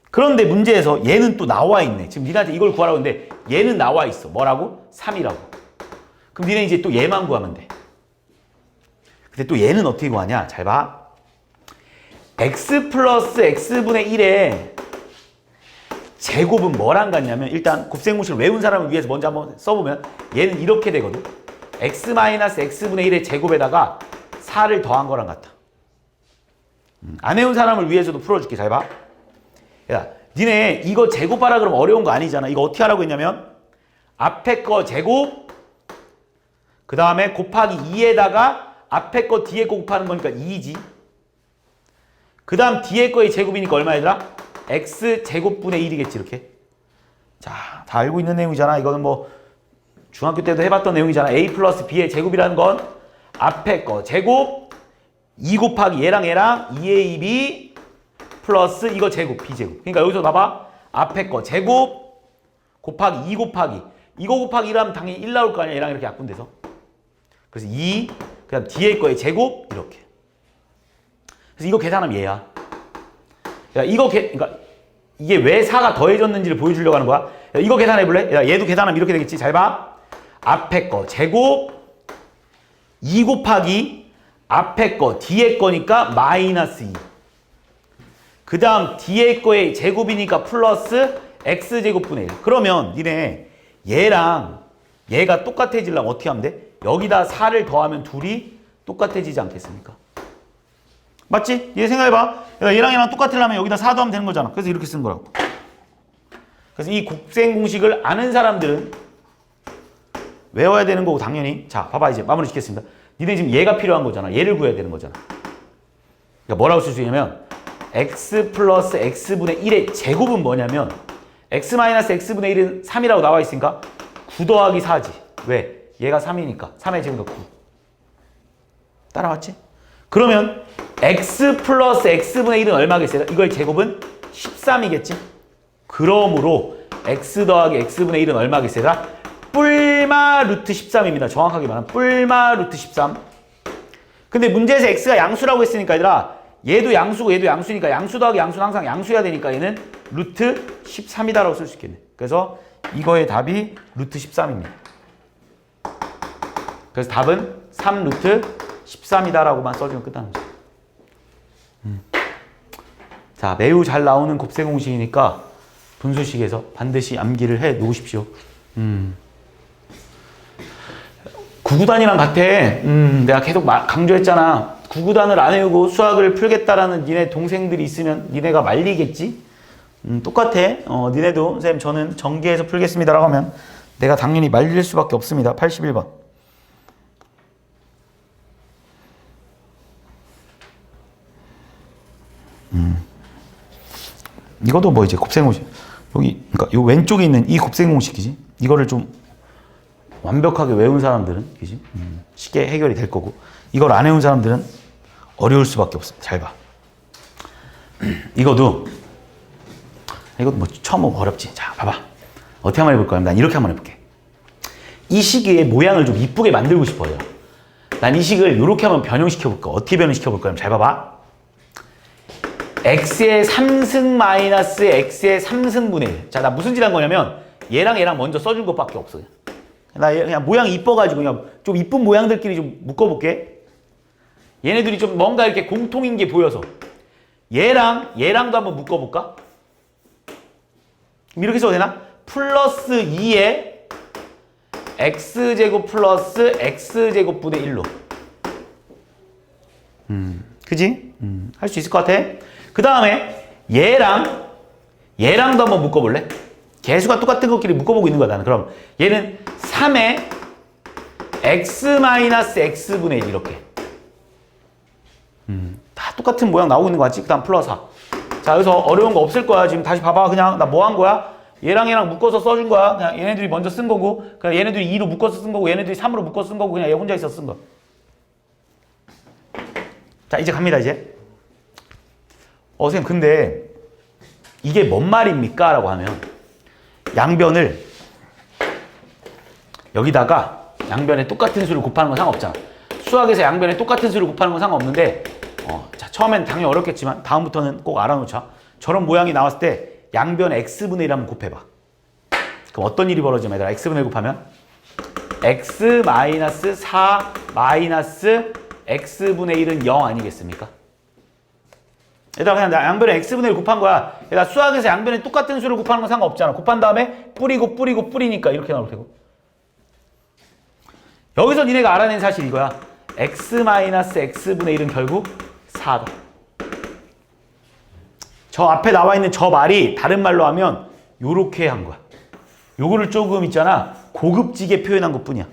그런데 문제에서 얘는 또 나와 있네. 지금 니네한테 이걸 구하라고 했는데 얘는 나와 있어. 뭐라고? 3이라고. 그럼 니네 이제 또 얘만 구하면 돼. 근데 또 얘는 어떻게 구하냐? 잘 봐. x 플러스 x분의 1의 제곱은 뭐랑 같냐면 일단 곱셈 공식을 외운 사람을 위해서 먼저 한번 써보면 얘는 이렇게 되거든. x 마이너스 x분의 1의 제곱에다가 4를 더한 거랑 같아. 안 외운 사람을 위해서도 풀어줄게. 잘 봐. 야, 니네 이거 제곱하라 그러면 어려운 거 아니잖아. 이거 어떻게 하라고 했냐면 앞에 거 제곱 그 다음에 곱하기 2에다가 앞에 거 뒤에 거 곱하는 거니까 2지. 그 다음 뒤에 거의 제곱이니까 얼마 얘들아? x 제곱분의 1이겠지 이렇게. 자, 다 알고 있는 내용이잖아. 이거는 뭐 중학교 때도 해봤던 내용이잖아. a 플러스 b의 제곱이라는 건 앞에 거 제곱 2 곱하기 얘랑 2ab 플러스 이거 제곱 b제곱. 그러니까 여기서 봐봐. 앞에 거 제곱 곱하기 2 곱하기 이거 곱하기 1하면 당연히 1 나올 거 아니야. 얘랑 이렇게 약분돼서. 그래서 2 그 다음 뒤에 거의 제곱 이렇게. 그래서 이거 계산하면 얘야. 야, 그러니까 이게 왜 4가 더해졌는지를 보여주려고 하는 거야. 야, 이거 계산해볼래? 야, 얘도 계산하면 이렇게 되겠지. 잘 봐. 앞에 거 제곱 2 곱하기 앞에 거 뒤에 거니까 마이너스 2. 그 다음 뒤에 거의 제곱이니까 플러스 x제곱분의 1. 그러면 니네 얘랑 얘가 똑같아지려면 어떻게 하면 돼? 여기다 4를 더하면 둘이 똑같아지지 않겠습니까? 맞지? 얘 생각해봐. 얘랑 똑같으려면 여기다 4 더하면 되는 거잖아. 그래서 이렇게 쓴 거라고. 그래서 이 곱셈 공식을 아는 사람들은 외워야 되는 거고 당연히. 자, 봐봐. 이제 마무리 짓겠습니다. 니네 지금 얘가 필요한 거잖아. 얘를 구해야 되는 거잖아. 그러니까 뭐라고 쓸 수 있냐면 x 플러스 x분의 1의 제곱은 뭐냐면 x 마이너스 x분의 1은 3이라고 나와 있으니까 9 더하기 4지. 왜? 얘가 3이니까 3의 제곱 9. 따라왔지? 그러면 x 플러스 x분의 1은 얼마겠어요? 이거의 제곱은 13이겠지? 그러므로 x 더하기 x분의 1은 얼마겠어요? 뿔마 루트 13입니다. 정확하게 말하면 뿔마 루트 13. 근데 문제에서 x가 양수라고 했으니까 얘들아, 얘도 양수고 얘도 양수니까 양수 더하기 양수는 항상 양수여야 되니까 얘는 루트 13이다라고 쓸 수 있겠네. 그래서 이거의 답이 루트 13입니다. 그래서 답은 3 루트 13이다라고만 써주면 끝나는 거죠. 자, 매우 잘 나오는 곱셈 공식이니까 분수식에서 반드시 암기를 해 놓으십시오. 구구단이랑 같아. 내가 계속 강조했잖아. 구구단을 안 외우고 수학을 풀겠다라는 니네 동생들이 있으면 니네가 말리겠지? 똑같아. 니네도 선생님 저는 전개해서 풀겠습니다라고 하면 내가 당연히 말릴 수밖에 없습니다. 81번. 이것도 뭐 이제 곱셈 공식. 여기, 그러니까 요 왼쪽에 있는 이 곱셈 공식이지. 이거를 좀 완벽하게 외운 사람들은, 그지? 쉽게 해결이 될 거고. 이걸 안 외운 사람들은 어려울 수밖에 없습니다. 잘 봐. 이것도 뭐 처음 어렵지. 자, 봐봐. 어떻게 한번 해볼 거야? 난 이렇게 한번 해볼게. 이 식의 모양을 좀 이쁘게 만들고 싶어요. 난 이 식을 이렇게 한번 변형시켜 볼까? 어떻게 변형시켜 볼 거야? 잘 봐봐. x의 3승 마이너스 x의 3승분의 1. 자, 나 무슨 짓 한 거냐면 얘랑 얘랑 먼저 써준 것밖에 없어요. 나 그냥 모양이 이뻐가지고 그냥 좀 이쁜 모양들끼리 좀 묶어볼게. 얘네들이 좀 뭔가 이렇게 공통인 게 보여서 얘랑도 한번 묶어볼까? 이렇게 써도 되나? 플러스 2에 x제곱 플러스 x제곱분의 1로. 그지? 할 수 있을 것 같아. 그 다음에 얘랑도 한번 묶어볼래? 개수가 똑같은 것끼리 묶어보고 있는 거야 나는. 그럼 얘는 3에 x-x분의 1 이렇게. 다 똑같은 모양 나오고 있는 거 같지? 그 다음 플러스 4. 자, 여기서 어려운 거 없을 거야. 지금 다시 봐봐. 그냥 나 뭐 한 거야? 얘랑 얘랑 묶어서 써준 거야. 그냥 얘네들이 먼저 쓴 거고, 그냥 얘네들이 2로 묶어서 쓴 거고, 얘네들이 3으로 묶어서 쓴 거고, 그냥 얘 혼자 있어서 쓴 거. 자, 이제 갑니다, 이제. 선생님, 근데 이게 뭔 말입니까? 라고 하면 양변을 여기다가 양변에 똑같은 수를 곱하는 건 상관없잖아. 수학에서 양변에 똑같은 수를 곱하는 건 상관없는데 자, 처음엔 당연히 어렵겠지만 다음부터는 꼭 알아놓자. 저런 모양이 나왔을 때 양변에 x분의 1 한번 곱해봐. 그럼 어떤 일이 벌어지면 얘들아 x분의 1 곱하면 x 마이너스 4 마이너스 x분의 1은 0 아니겠습니까? 얘들아 그냥 양변에 x분의 1 곱한 거야. 얘들아 수학에서 양변에 똑같은 수를 곱하는 건 상관없잖아. 곱한 다음에 뿌리니까 이렇게 나올 테고. 여기서 니네가 알아낸 사실이 이거야. x 마이너스 x분의 1은 결국 4다. 저 앞에 나와 있는 저 말이 다른 말로 하면 요렇게 한 거야. 요거를 조금 있잖아. 고급지게 표현한 것 뿐이야.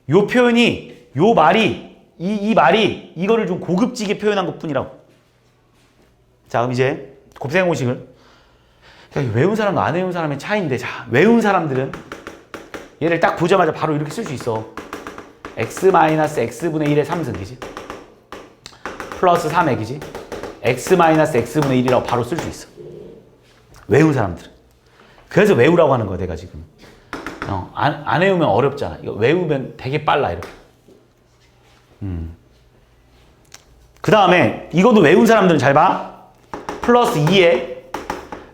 요 표현이, 요 말이, 이 말이 이거를 좀 고급지게 표현한 것 뿐이라고. 자, 그럼 이제 곱셈 공식을 외운 사람과 안 외운 사람의 차이인데, 자, 외운 사람들은 얘를 딱 보자마자 바로 이렇게 쓸 수 있어. x-x분의 1의 3승이지. 플러스 3x이지. x-x분의 1이라고 바로 쓸 수 있어. 외운 사람들은. 그래서 외우라고 하는 거야, 내가 지금. 안 외우면 어렵잖아. 이거 외우면 되게 빨라, 이렇게. 그 다음에 이것도 외운 사람들은 잘 봐. 플러스 2에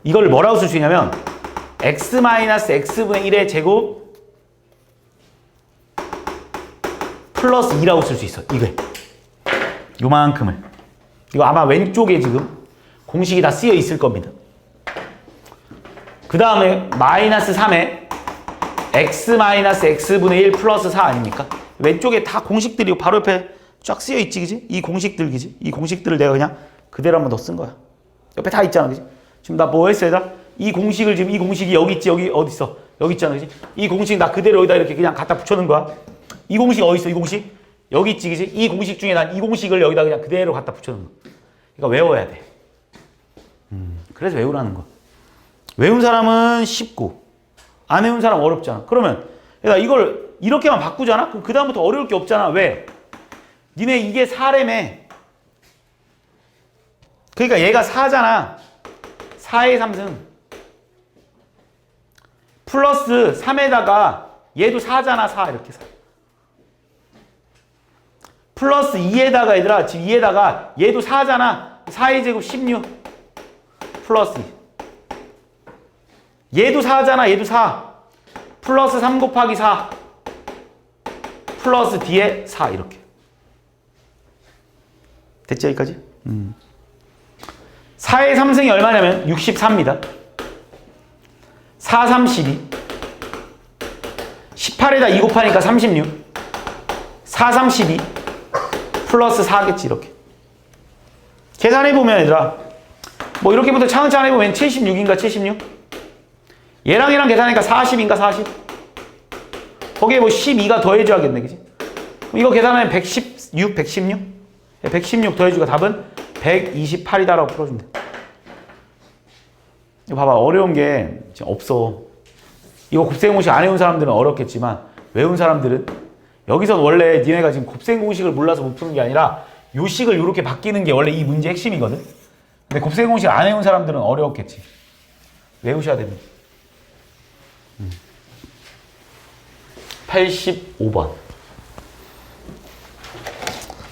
이걸 뭐라고 쓸 수 있냐면 x-x분의 1의 제곱 플러스 2라고 쓸 수 있어. 이걸. 요만큼을. 이거 아마 왼쪽에 지금 공식이 다 쓰여 있을 겁니다. 그 다음에 마이너스 3에 x-x분의 1 플러스 4 아닙니까? 왼쪽에 다 공식들이 바로 옆에 쫙 쓰여 있지, 그지? 이 공식들, 그지? 이 공식들을 내가 그냥 그대로 한번 더 쓴 거야. 옆에 다 있잖아, 그지? 지금 나 뭐 했어, 얘들아? 이 공식을 지금 이 공식이 여기 있지, 여기 어디 있어? 여기 있잖아, 그지? 이 공식 나 그대로 여기다 이렇게 그냥 갖다 붙여놓은 거야. 이 공식 어디 있어, 이 공식? 여기 있지, 그지? 이 공식 중에 난 이 공식을 여기다 그냥 그대로 갖다 붙여놓은 거야. 그러니까 외워야 돼. 그래서 외우라는 거야. 외운 사람은 쉽고, 안 외운 사람 어렵잖아. 그러면, 얘들아, 이걸 이렇게만 바꾸잖아? 그럼 그 다음부터 어려울 게 없잖아. 왜? 니네 이게 4래매. 그러니까 얘가 4잖아. 4의 3승. 플러스 3에다가 얘도 4잖아. 4 이렇게 4. 플러스 2에다가 얘들아 지금 2에다가 얘도 4잖아. 4의 제곱 16 플러스 2. 얘도 4잖아. 얘도 4. 플러스 3 곱하기 4 플러스 D에 4 이렇게. 됐지 여기까지? 4의 3승이 얼마냐면 64입니다. 4, 3, 12 18에다 2 곱하니까 36 4, 3, 12 플러스 4겠지 이렇게. 계산해보면 얘들아 뭐 이렇게부터 차근차근 해보면 76인가 76? 얘랑 얘랑 계산하니까 40인가 40? 거기에 뭐 12가 더해줘야겠네 그지? 그럼 이거 계산하면 116, 116? 116 더해주고 답은 128이다라고 풀어주면 돼. 이거 봐봐 어려운 게 지금 없어. 이거 곱셈공식 안 해온 사람들은 어렵겠지만 외운 사람들은 여기서 원래 니네가 지금 곱셈공식을 몰라서 못 푸는 게 아니라 요 식을 이렇게 바뀌는 게 원래 이 문제의 핵심이거든. 근데 곱셈공식 안 해온 사람들은 어려웠겠지. 외우셔야 됩니다. 85번.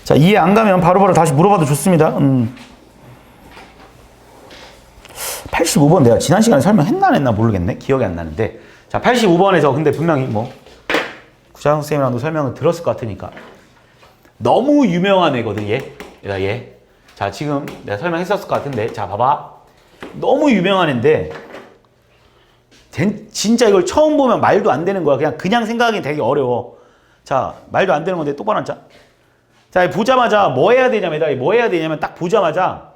자, 이해 안 가면 바로바로 다시 물어봐도 좋습니다. 85번 내가 지난 시간에 설명했나 안 했나 모르겠네. 기억이 안 나는데. 자, 85번에서 근데 분명히 뭐 구자영 쌤이랑도 설명을 들었을 것 같으니까 너무 유명한 애거든, 얘. 얘. 자, 지금 내가 설명했었을 것 같은데. 자, 봐봐. 너무 유명한 애인데 진짜 이걸 처음 보면 말도 안 되는 거야. 그냥 생각하기 되게 어려워. 자, 말도 안 되는 건데 똑바로 앉자. 자, 보자마자 뭐 해야 되냐면, 딱 보자마자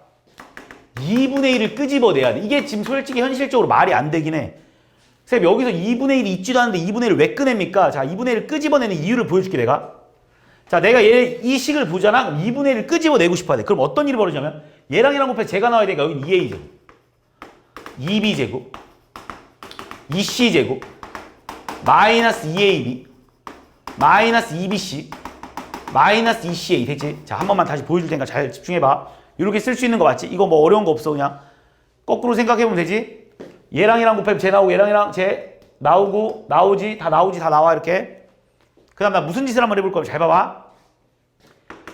2분의 1을 끄집어내야 돼. 이게 지금 솔직히 현실적으로 말이 안 되긴 해. 쌤, 여기서 2분의 1이 있지도 않은데 2분의 1을 왜 꺼냅니까? 자, 2분의 1을 끄집어내는 이유를 보여줄게, 내가. 자, 내가 이 식을 보잖아? 그럼 2분의 1을 끄집어내고 싶어야 돼. 그럼 어떤 일이 벌어지냐면, 얘랑 얘랑 곱해 제가 나와야 되니까 여기는 2a제곱, 2b제곱, 2c제곱, 마이너스 2ab, 마이너스 2bc, 마이너스 2ca. 됐지? 자, 한 번만 다시 보여줄 테니까 잘 집중해봐. 이렇게 쓸 수 있는 거 맞지? 이거 뭐 어려운 거 없어. 그냥 거꾸로 생각해보면 되지? 얘랑 얘랑 곱하면 쟤 나오고 얘랑 얘랑 쟤 나오고 나오지 다 나와 이렇게. 그 다음 나 무슨 짓을 한번 해볼 거면 잘 봐봐.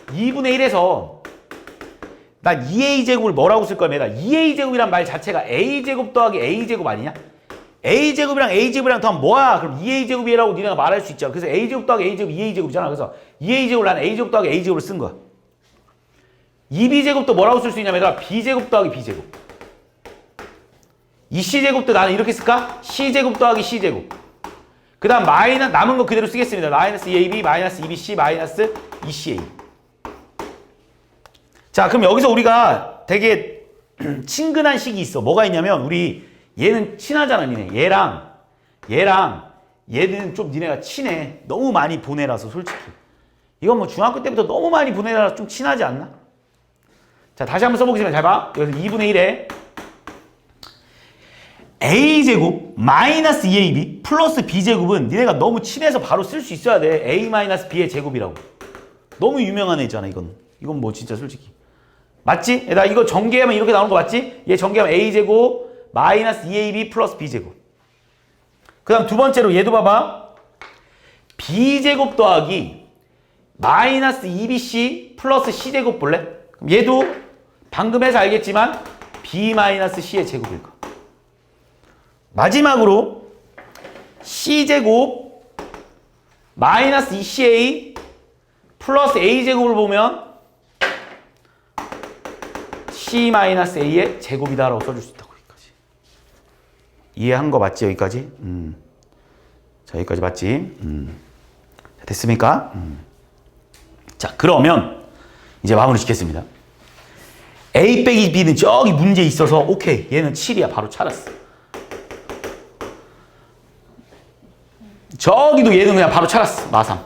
2분의 1에서 난 2a제곱을 뭐라고 쓸 거면 2a제곱이란 말 자체가 a제곱 더하기 a제곱 아니냐? a제곱이랑 a제곱이랑 더하면 뭐야? 그럼 2a제곱이라고 니네가 말할 수 있잖아. 그래서 a제곱 더하기 a제곱 2a제곱이잖아. 그래서 2a제곱을 나는 a제곱 더하기 a제곱을 쓴 거야. 2b제곱도 뭐라고 쓸 수 있냐면 b제곱 더하기 b제곱. 2c제곱도 나는 이렇게 쓸까? c제곱 더하기 c제곱. 그 다음 마이너스 남은 거 그대로 쓰겠습니다. 마이너스 2ab, 마이너스 2bc, 마이너스 2ca. 자, 그럼 여기서 우리가 되게 친근한 식이 있어. 뭐가 있냐면 우리 얘는 친하잖아, 니네. 얘랑 얘는 좀 니네가 친해. 너무 많이 보내라서 솔직히. 이건 뭐 중학교 때부터 너무 많이 보내라서 좀 친하지 않나? 자, 다시 한번 써보겠습니다. 잘 봐. 여기서 2분의 1에 a제곱 마이너스 2ab 플러스 b제곱은 니네가 너무 친해서 바로 쓸 수 있어야 돼. a 마이너스 b의 제곱이라고. 너무 유명한 애잖아, 이건. 이건 뭐 진짜 솔직히. 맞지? 나 이거 전개하면 이렇게 나오는 거 맞지? 얘 전개하면 a제곱 마이너스 2ab 플러스 b제곱. 그 다음 두 번째로 얘도 봐봐. b제곱 더하기 마이너스 2bc 플러스 c제곱 볼래? 그럼 얘도 방금 해서 알겠지만 b 마이너스 c의 제곱일 거야. 마지막으로 c제곱 마이너스 2ca 플러스 a제곱을 보면 c 마이너스 a의 제곱이다 라고 써줄 수 있다고. 여기까지 이해한 거 맞지? 여기까지? 자, 여기까지 맞지? 됐습니까? 자, 그러면 이제 마무리 짓겠습니다. a 빼기 b는 저기 문제에 있어서 오케이, 얘는 7이야. 바로 찾았어. 저기도 얘는 그냥 바로 찾았어. 마삼.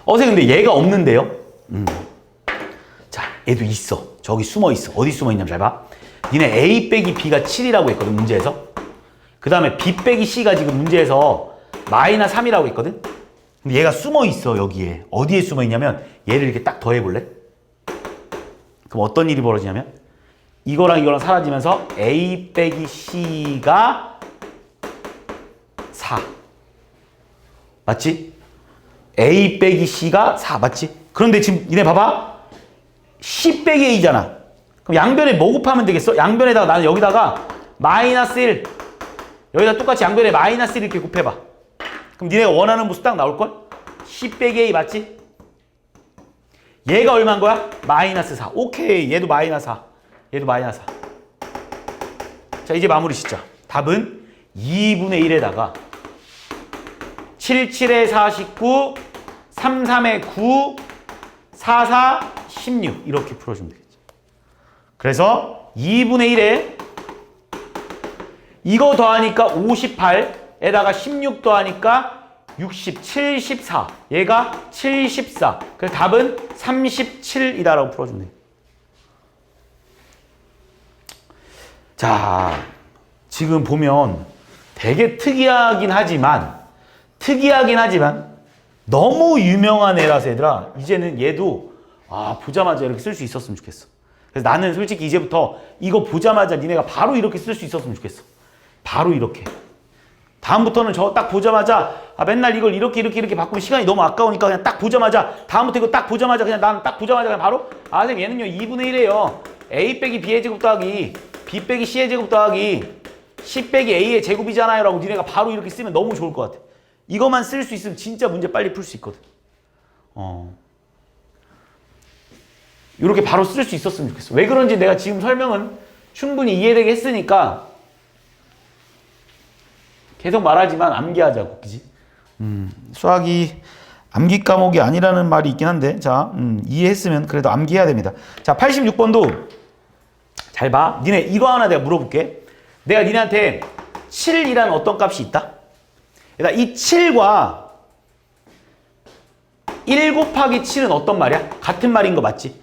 선생님 근데 얘가 없는데요? 자, 얘도 있어. 저기 숨어 있어. 어디 숨어 있냐면 잘 봐. 니네 a 빼기 b가 7이라고 했거든, 문제에서. 그 다음에 b 빼기 c가 지금 문제에서 마이너스 3이라고 했거든? 근데 얘가 숨어 있어, 여기에. 어디에 숨어 있냐면 얘를 이렇게 딱 더해볼래? 그럼 어떤 일이 벌어지냐면 이거랑 이거랑 사라지면서 A 빼기 C가 4. 맞지? A 빼기 C가 4. 맞지? 그런데 지금 니네 봐봐. C 빼기 A잖아. 그럼 양변에 뭐 곱하면 되겠어? 양변에다가 나는 여기다가 마이너스 1. 여기다 똑같이 양변에 마이너스 1 이렇게 곱해봐. 그럼 니네가 원하는 모습 딱 나올걸? C 빼기 A 맞지? 얘가 얼마인 거야? 마이너스 4. 오케이. 얘도 마이너스 4. 얘도 마이너스 4. 자, 이제 마무리 짓자. 답은 2분의 1에다가 7, 7에 49, 3, 3에 9, 4, 4, 16 이렇게 풀어주면 되겠죠. 그래서 2분의 1에 이거 더하니까 58에다가 16 더하니까 60, 74. 얘가 74. 그래서 답은 37이다라고 풀어주면 돼요. 자, 지금 보면 되게 특이하긴 하지만 너무 유명한 애라서 얘들아 이제는 얘도 보자마자 이렇게 쓸 수 있었으면 좋겠어. 그래서 나는 솔직히 이제부터 이거 보자마자 니네가 바로 이렇게 쓸 수 있었으면 좋겠어. 바로 이렇게. 다음부터는 저 딱 보자마자 맨날 이걸 이렇게 바꾸면 시간이 너무 아까우니까 그냥 딱 보자마자 다음부터 이거 딱 보자마자 그냥 난 딱 보자마자 그냥 바로 선생님 얘는요 2분의 1이에요. A 빼기 B의 제곱 더하기 B 빼기 C의 제곱 더하기 C 빼기 A의 제곱이잖아요 라고 니네가 바로 이렇게 쓰면 너무 좋을 것 같아. 이것만 쓸 수 있으면 진짜 문제 빨리 풀 수 있거든. 이렇게 바로 쓸 수 있었으면 좋겠어. 왜 그런지 내가 지금 설명은 충분히 이해되게 했으니까 계속 말하지만 암기하자고, 그지? 수학이 암기 과목이 아니라는 말이 있긴 한데, 자, 이해했으면 그래도 암기해야 됩니다. 자, 86번도 잘 봐. 니네 이거 하나 내가 물어볼게. 내가 니네한테 7이라는 어떤 값이 있다? 그러니까 이 7과 1 곱하기 7은 어떤 말이야? 같은 말인 거 맞지?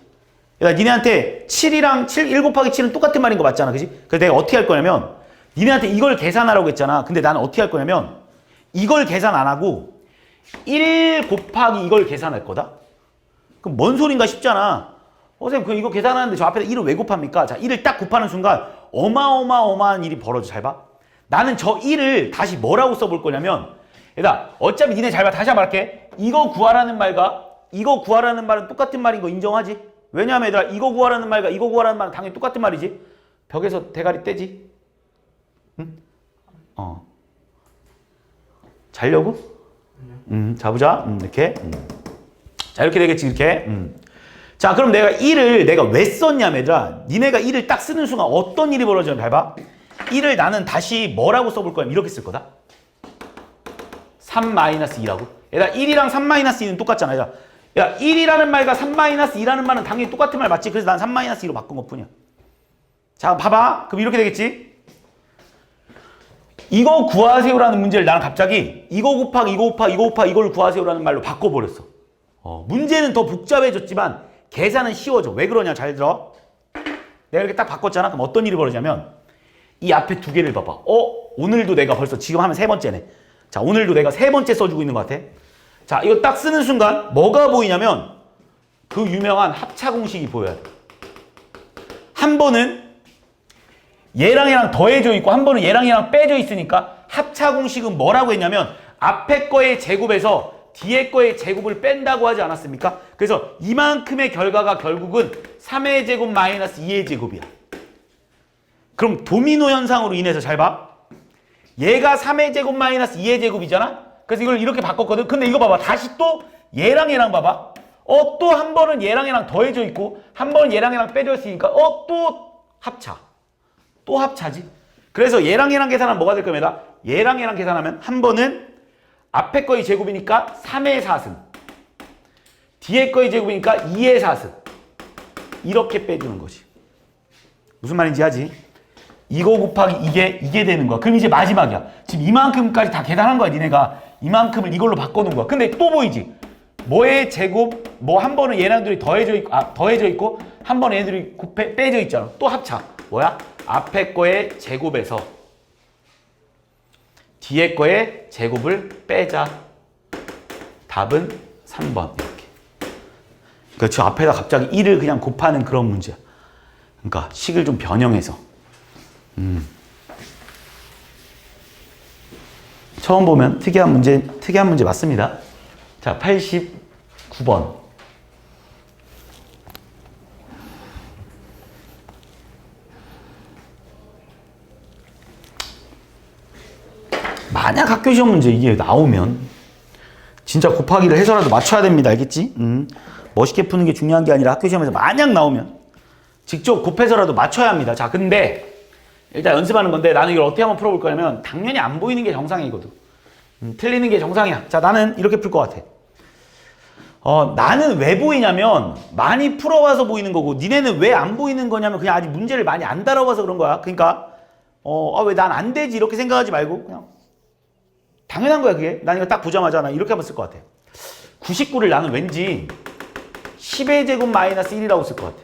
그러니까 니네한테 7이랑 1 곱하기 7은 똑같은 말인 거 맞잖아, 그지? 그래서 내가 어떻게 할 거냐면 니네한테 이걸 계산하라고 했잖아. 근데 나는 어떻게 할 거냐면 이걸 계산 안 하고 1 곱하기 이걸 계산할 거다? 그럼 뭔 소린가 싶잖아. 선생님 이거 계산하는데 저 앞에다 1을 왜 곱합니까? 자, 1을 딱 곱하는 순간 어마어마한 일이 벌어져. 잘 봐. 나는 저 1을 다시 뭐라고 써볼 거냐면 얘들아 어차피 니네 잘 봐. 다시 한번 말할게. 이거 구하라는 말과 이거 구하라는 말은 똑같은 말인 거 인정하지? 왜냐하면 얘들아 이거 구하라는 말과 이거 구하라는 말은 당연히 똑같은 말이지. 벽에서 대가리 떼지? 응? 자려고? 자보자. 이렇게. 자, 이렇게 되겠지, 이렇게. 자, 그럼 내가 1을 내가 왜 썼냐면, 얘들아, 니네가 1을 딱 쓰는 순간 어떤 일이 벌어지냐면, 잘 봐. 1을 나는 다시 뭐라고 써볼 거야? 이렇게 쓸 거다. 3-2라고. 얘들아, 1이랑 3-2는 똑같잖아. 얘들아, 야, 1이라는 말과 3-2라는 말은 당연히 똑같은 말 맞지? 그래서 난 3-2로 바꾼 것 뿐이야. 자, 봐봐. 그럼 이렇게 되겠지? 이거 구하세요라는 문제를 나는 갑자기 이거 곱하기 이거 곱하기 이거 곱하기 이걸 구하세요라는 말로 바꿔버렸어. 문제는 더 복잡해졌지만 계산은 쉬워져. 왜 그러냐? 잘 들어. 내가 이렇게 딱 바꿨잖아. 그럼 어떤 일이 벌어지냐면 이 앞에 두 개를 봐봐. 오늘도 내가 벌써 지금 하면 세 번째네. 자, 오늘도 내가 세 번째 써주고 있는 것 같아. 자, 이거 딱 쓰는 순간 뭐가 보이냐면 그 유명한 합차 공식이 보여야 돼. 한 번은 얘랑 얘랑 더해져 있고 한 번은 얘랑 얘랑 빼져 있으니까 합차 공식은 뭐라고 했냐면 앞에 거의 제곱에서 뒤에 거의 제곱을 뺀다고 하지 않았습니까? 그래서 이만큼의 결과가 결국은 3의 제곱 마이너스 2의 제곱이야. 그럼 도미노 현상으로 인해서 잘 봐. 얘가 3의 제곱 마이너스 2의 제곱이잖아? 그래서 이걸 이렇게 바꿨거든. 근데 이거 봐봐. 다시 또 얘랑 얘랑 봐봐. 또 한 번은 얘랑 얘랑 더해져 있고 한 번은 얘랑 얘랑 빼져 있으니까 또 합차. 또 합차지. 그래서 얘랑 얘랑 계산하면 뭐가 될 겁니다. 얘랑 얘랑 계산하면 한 번은 앞에 거의 제곱이니까 3의 4승. 뒤에 거의 제곱이니까 2의 4승. 이렇게 빼주는 거지. 무슨 말인지 하지? 이거 곱하기 이게 되는 거야. 그럼 이제 마지막이야. 지금 이만큼까지 다 계산한 거야. 니네가 이만큼을 이걸로 바꿔놓은 거야. 근데 또 보이지? 뭐의 제곱, 뭐 한 번은 얘네들이 더해져 있고 한 번은 얘네들이 빼져 있잖아. 또 합차. 뭐야? 앞에 거의 제곱에서 뒤에 거에 제곱을 빼자. 답은 3번. 이렇게. 그러니까 저 앞에다 갑자기 1을 그냥 곱하는 그런 문제야. 그러니까 식을 좀 변형해서. 처음 보면 특이한 문제 맞습니다. 자, 89번. 만약 학교 시험 문제 이게 나오면 진짜 곱하기를 해서라도 맞춰야 됩니다. 알겠지? 멋있게 푸는 게 중요한 게 아니라 학교 시험에서 만약 나오면 직접 곱해서라도 맞춰야 합니다. 자, 근데 일단 연습하는 건데 나는 이걸 어떻게 한번 풀어볼 거냐면 당연히 안 보이는 게 정상이거든. 틀리는 게 정상이야. 자, 나는 이렇게 풀 것 같아. 나는 왜 보이냐면 많이 풀어봐서 보이는 거고 니네는 왜 안 보이는 거냐면 그냥 아직 문제를 많이 안 다뤄봐서 그런 거야. 그러니까 왜 난 안 되지 이렇게 생각하지 말고 그냥 당연한 거야 그게. 난 이거 딱 보자마자 난 이렇게 한번 쓸 것 같아. 99를 나는 왠지 10의 제곱 마이너스 1이라고 쓸 것 같아.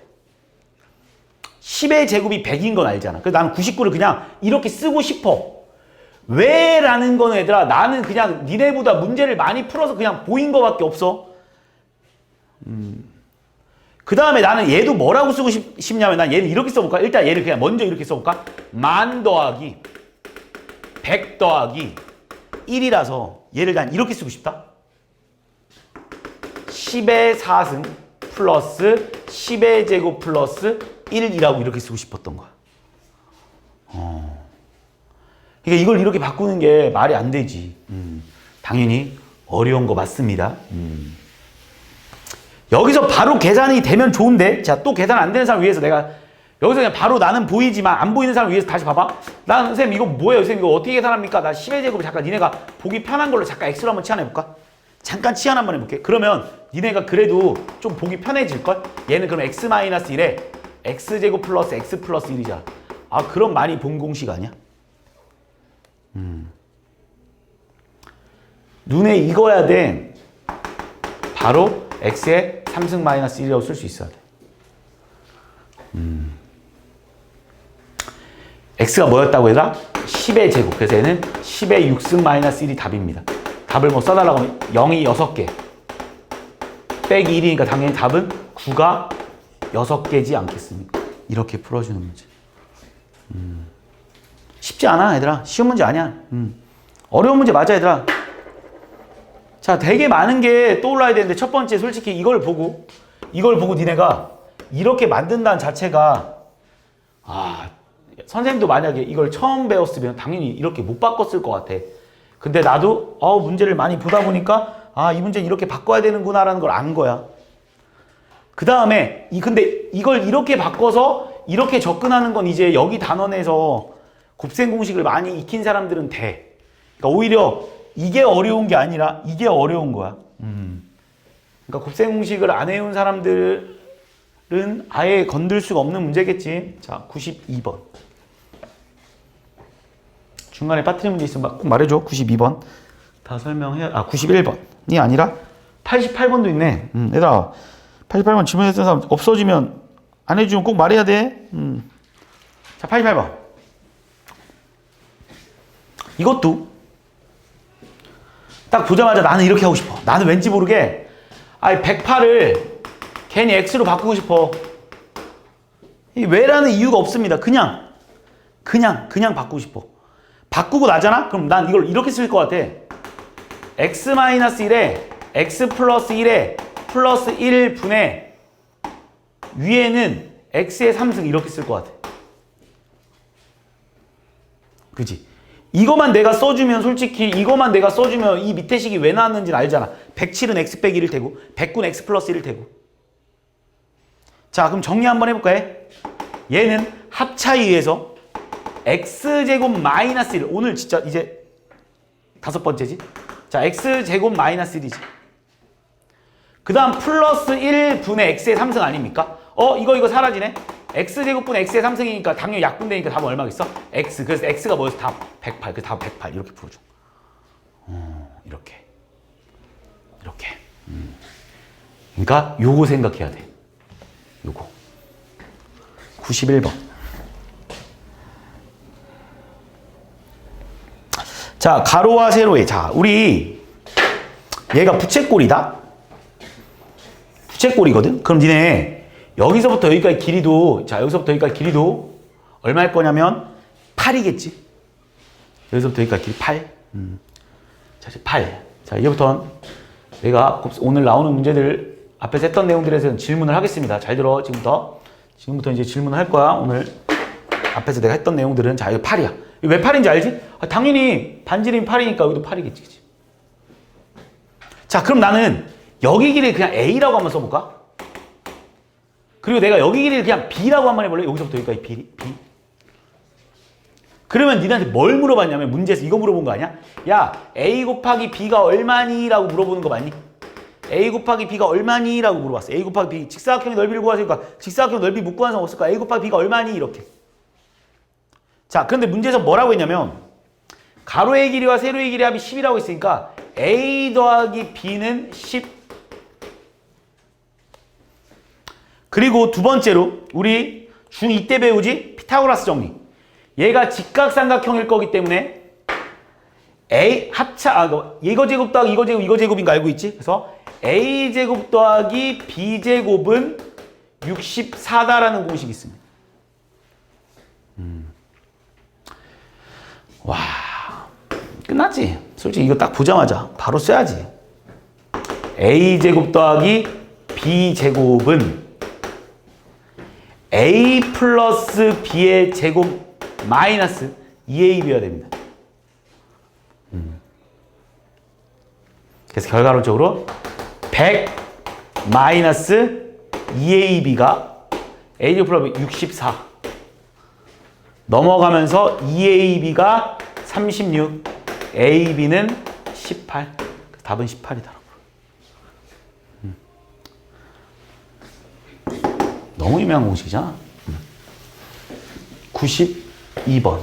10의 제곱이 100인 건 알잖아. 그래서 나는 99를 그냥 이렇게 쓰고 싶어. 왜? 라는 거는 얘들아 나는 그냥 니네보다 문제를 많이 풀어서 그냥 보인 거밖에 없어. 그 다음에 나는 얘도 뭐라고 쓰고 싶냐면 난 얘는 이렇게 써볼까? 일단 얘를 그냥 먼저 이렇게 써볼까? 1000 더하기 100 더하기 1이라서 얘를 난 이렇게 쓰고 싶다. 10의 4승 플러스 10의 제곱 플러스 1이라고 이렇게 쓰고 싶었던 거야. 그러니까 이걸 이렇게 바꾸는 게 말이 안 되지. 당연히 어려운 거 맞습니다. 여기서 바로 계산이 되면 좋은데 자, 또 계산 안 되는 사람 위해서 내가 여기서 그냥 바로 나는 보이지만 안 보이는 사람 위해서 다시 봐봐. 난 선생님 이거 뭐예요? 선생님 이거 어떻게 계산합니까? 나 10의 제곱을 잠깐 니네가 보기 편한 걸로 잠깐 x로 한번 치환해볼까? 잠깐 치환 한번 해볼게. 그러면 니네가 그래도 좀 보기 편해질걸? 얘는 그럼 x-1에 x제곱 플러스 x 플러스 1이잖아. 아, 그럼 많이 본 공식 아니야? 눈에 익어야 돼. 바로 x의 3승 마이너스 1이라고 쓸 수 있어야 돼. x가 뭐였다고 얘들아? 10의 제곱. 그래서 얘는 10의 6승 마이너스 1이 답입니다. 답을 뭐 써달라고 하면 0이 6개 빼기 1이니까 당연히 답은 9가 6개지 않겠습니까? 이렇게 풀어주는 문제. 쉽지 않아 얘들아. 쉬운 문제 아니야. 어려운 문제 맞아 얘들아. 자, 되게 많은 게 떠올라야 되는데 첫 번째 솔직히 이걸 보고 니네가 이렇게 만든다는 자체가 선생님도 만약에 이걸 처음 배웠으면 당연히 이렇게 못 바꿨을 것 같아. 근데 나도 문제를 많이 보다 보니까 이 문제는 이렇게 바꿔야 되는구나 라는 걸 안 거야. 그 다음에 근데 이걸 이렇게 바꿔서 이렇게 접근하는 건 이제 여기 단원에서 곱셈 공식을 많이 익힌 사람들은 돼. 그러니까 오히려 이게 어려운 게 아니라 이게 어려운 거야. 그러니까 곱셈 공식을 안 해온 사람들은 아예 건들 수가 없는 문제겠지. 자, 92번. 중간에 빠뜨린 문제 있으면 꼭 말해줘. 92번. 다 설명해. 91번이 아니라 88번도 있네. 얘들아, 88번 질문했던 사람 없어지면 안 해주면 꼭 말해야 돼. 자, 88번. 이것도 딱 보자마자 나는 이렇게 하고 싶어. 나는 왠지 모르게 108을 괜히 x로 바꾸고 싶어. 이 왜라는 이유가 없습니다. 그냥 바꾸고 싶어. 바꾸고 나잖아? 그럼 난 이걸 이렇게 쓸 것 같아. x-1에 x 플러스 1에 플러스 1분의 위에는 x의 3승 이렇게 쓸 것 같아. 그치? 이거만 내가 써주면 솔직히 이거만 내가 써주면 이 밑에 식이 왜 나왔는지는 알잖아. 107은 x 빼기 1일 테고 109는 x 플러스 1일 테고. 자, 그럼 정리 한번 해볼까요? 얘는 합차에 의해서 x제곱 마이너스 1. 오늘 진짜 이제 5번째지? 자, x제곱 마이너스 1이지. 그 다음 플러스 1분의 x의 3승 아닙니까? 이거 사라지네? x제곱분의 x의 3승이니까 당연히 약분되니까 답은 얼마겠어? x. 그래서 x가 뭐였어? 답 108. 그래서 답 108 이렇게 풀어줘. 이렇게. 그러니까 요거 생각해야 돼. 요거. 91번. 자, 가로와 세로의. 자, 우리 얘가 부채꼴이다. 부채꼴이거든. 그럼 니네 여기서부터 여기까지 길이도, 자, 여기서부터 여기까지 길이도 얼마일 거냐면 8이겠지. 여기서부터 여기까지 길이 8. 자, 이제 8. 자, 이제부터는 내가 오늘 나오는 문제들 앞에서 했던 내용들에서 질문을 하겠습니다. 잘 들어. 지금부터 이제 질문을 할 거야. 오늘 앞에서 내가 했던 내용들은. 자, 이거 8이야. 이거 왜 8인지 알지? 아, 당연히 반지름이 8이니까 여기도 8이겠지. 그치? 자, 그럼 나는 여기 길이 그냥 A라고 한번 써볼까? 그리고 내가 여기 길이를 그냥 B라고 한번 해볼래? 여기서부터 여기까지 B. 그러면 니네한테 뭘 물어봤냐면 문제에서 이거 물어본 거 아니야? 야, A 곱하기 B가 얼마니? 라고 물어보는 거 맞니? A 곱하기 B가 얼마니? 라고 물어봤어. A 곱하기 B. 직사각형의 넓이를 구하니까 직사각형 넓이 못 구하는 사람 없을까? A 곱하기 B가 얼마니? 이렇게. 자, 그런데 문제에서 뭐라고 했냐면 가로의 길이와 세로의 길이의 합이 10이라고 했으니까 A 더하기 B는 10. 그리고 두 번째로 우리 중2 때 배우지? 피타고라스 정리. 얘가 직각삼각형일 거기 때문에 A 이거 제곱 더하기 이거 제곱 이거 제곱인 거 알고 있지? 그래서 A 제곱 더하기 B 제곱은 64다라는 공식이 있습니다. 와, 끝났지? 솔직히 이거 딱 보자마자 바로 써야지. A 제곱 더하기 B 제곱은 A 플러스 B의 제곱 마이너스 2AB여야 됩니다. 그래서 결과론적으로 100 마이너스 2AB가 A 플러스 64 넘어가면서 2AB가 36 AB는 18 답은 18이더라고요. 너무 유명한 공식이잖아. 92번.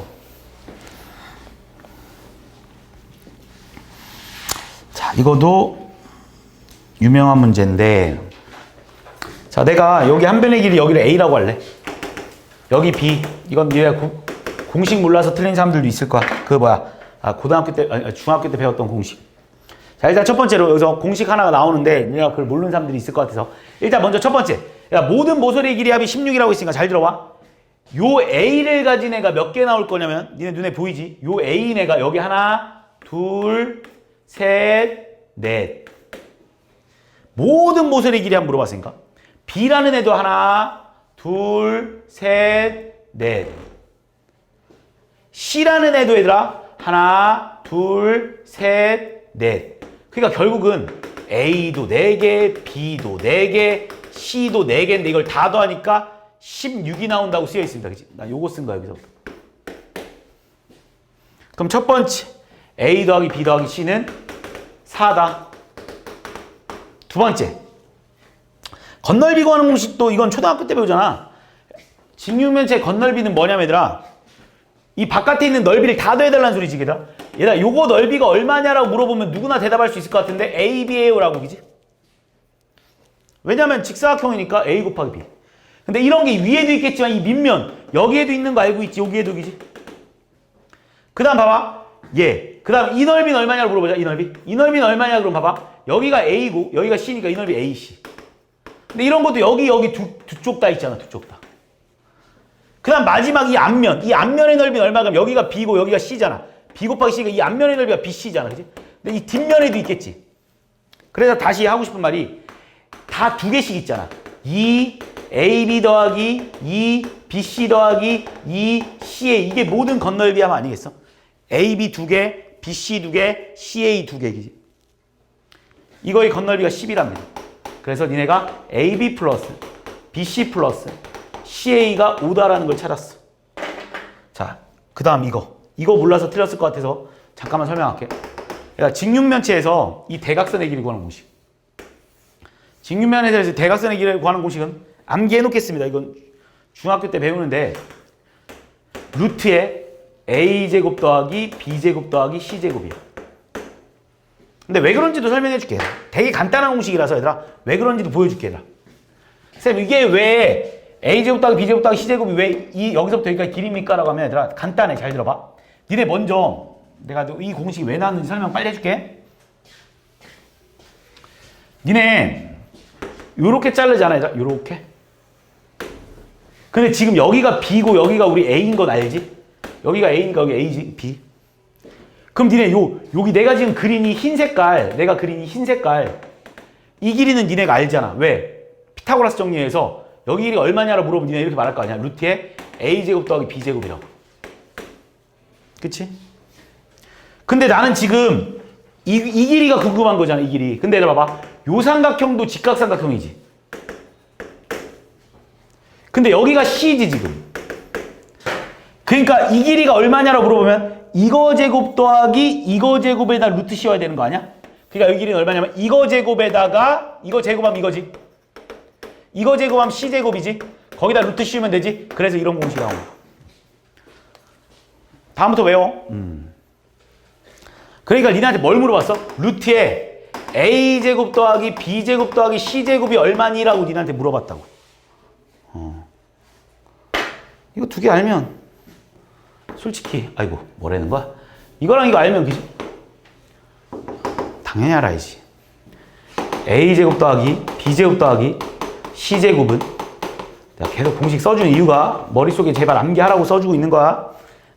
자, 이것도 유명한 문제인데, 자, 내가 여기 한 변의 길이 여기를 A라고 할래. 여기 B. 이건 네가 공식 몰라서 틀린 사람들도 있을 거야. 그거 뭐야? 고등학교 때, 아니, 중학교 때 배웠던 공식. 자, 일단 첫 번째로 여기서 공식 하나가 나오는데 내가 그걸 모르는 사람들이 있을 것 같아서 일단 먼저 첫 번째. 야, 모든 모서리의 길이 합이 16이라고 했으니까 잘 들어봐. 요 A를 가진 애가 몇 개 나올 거냐면 니네 눈에 보이지? 요 A인 애가 여기 하나, 둘, 셋, 넷. 모든 모서리의 길이 한번 물어봤으니까 B라는 애도 하나, 둘, 셋, 넷. C라는 애도 얘들아 하나, 둘, 셋, 넷. 그러니까 결국은 A도 4개, B도 4개, C도 4개인데 이걸 다 더하니까 16이 나온다고 쓰여 있습니다. 그치? 나 요거 쓴 거야, 여기서부터. 그럼 첫 번째, A 더하기 B 더하기 C는 4다. 두 번째, 건널비 구하는 공식도 이건 초등학교 때 배우잖아. 직육면체 건널비는 뭐냐면 얘들아, 이 바깥에 있는 넓이를 다 더해달라는 소리지, 얘들아, 요거 넓이가 얼마냐라고 물어보면 누구나 대답할 수 있을 것 같은데 A, B예요 라고, 그지? 왜냐면 직사각형이니까 A 곱하기 B. 근데 이런 게 위에도 있겠지만 이 밑면 여기에도 있는 거 알고 있지? 여기에도, 그지? 그 다음 봐봐. 그 다음 이 넓이는 얼마냐고 물어보자. 이 넓이는 얼마냐 그럼 봐봐. 여기가 A고 여기가 C니까 이 넓이 AC. 근데 이런 것도 여기 두 쪽 다 있잖아. 두 쪽 다. 그 다음 마지막 이 앞면의 넓이는 얼마? 그럼 여기가 B고 여기가 C잖아. B 곱하기 C가 이 앞면의 넓이가 BC잖아. 그지? 근데 이 뒷면에도 있겠지. 그래서 다시 하고 싶은 말이 다 두 개씩 있잖아. 2 AB 더하기 2 BC 더하기 2 CA. 이게 모든 건널비 하면 아니겠어? AB 2개, BC 2개, CA 2개이지. 이거의 건널비가 10이랍니다. 그래서 니네가 AB 플러스 BC 플러스 CA가 5다라는 걸 찾았어. 자, 그 다음 이거 몰라서 틀렸을 것 같아서 잠깐만 설명할게. 그러니까 직육면체에서 이 대각선의 길이 구하는 공식. 직육면체에서 대각선의 길을 구하는 공식은 암기해 놓겠습니다. 이건 중학교 때 배우는데 루트에 A제곱 더하기 B제곱 더하기 C제곱이야. 근데 왜 그런지도 설명해 줄게. 되게 간단한 공식이라서 얘들아 왜 그런지도 보여줄게. 얘들아 쌤, 이게 왜 A제곱 더하기 B제곱 더하기 C제곱이 왜 여기서부터 여기까지 길입니까? 라고 하면 얘들아 간단해. 잘 들어봐. 니네 먼저 내가 이 공식이 왜 나왔는지 설명 빨리 해줄게. 니네 요렇게 자르잖아. 요렇게. 근데 지금 여기가 B고 여기가 우리 A인 건 알지? 여기가 A니까 여기 A지, B. 그럼 니네 여기 내가 지금 그린 이 흰 색깔, 내가 그린 이 흰 색깔, 이 길이는 니네가 알잖아. 왜? 피타고라스 정리해서 여기 길이가 얼마냐라고 물어보면 니네 이렇게 말할 거 아니야. 루트에 A제곱 더하기 B제곱이라고. 그치? 근데 나는 지금 이 길이가 궁금한 거잖아, 이 길이. 근데 얘들아 봐봐. 요 삼각형도 직각삼각형이지. 근데 여기가 C지 지금. 그러니까 이 길이가 얼마냐라고 물어보면 이거 제곱 더하기 이거 제곱에다 루트 씌워야 되는 거 아니야? 그러니까 여기 길이는 얼마냐면 이거 제곱에다가 이거 제곱하면 이거지. 이거 제곱하면 C제곱이지. 거기다 루트 씌우면 되지. 그래서 이런 공식이 나온 거야. 다음부터 외워. 그러니까 니네한테 뭘 물어봤어? 루트에 A제곱 더하기 B제곱 더하기 C제곱이 얼마니라고 니네한테 물어봤다고. 이거 두 개 알면 솔직히 아이고 뭐라는 거야? 이거랑 이거 알면 그지? 당연히 알아야지. A제곱 더하기 B제곱 더하기 C제곱은 내가 계속 공식 써주는 이유가 머릿속에 제발 암기하라고 써주고 있는 거야.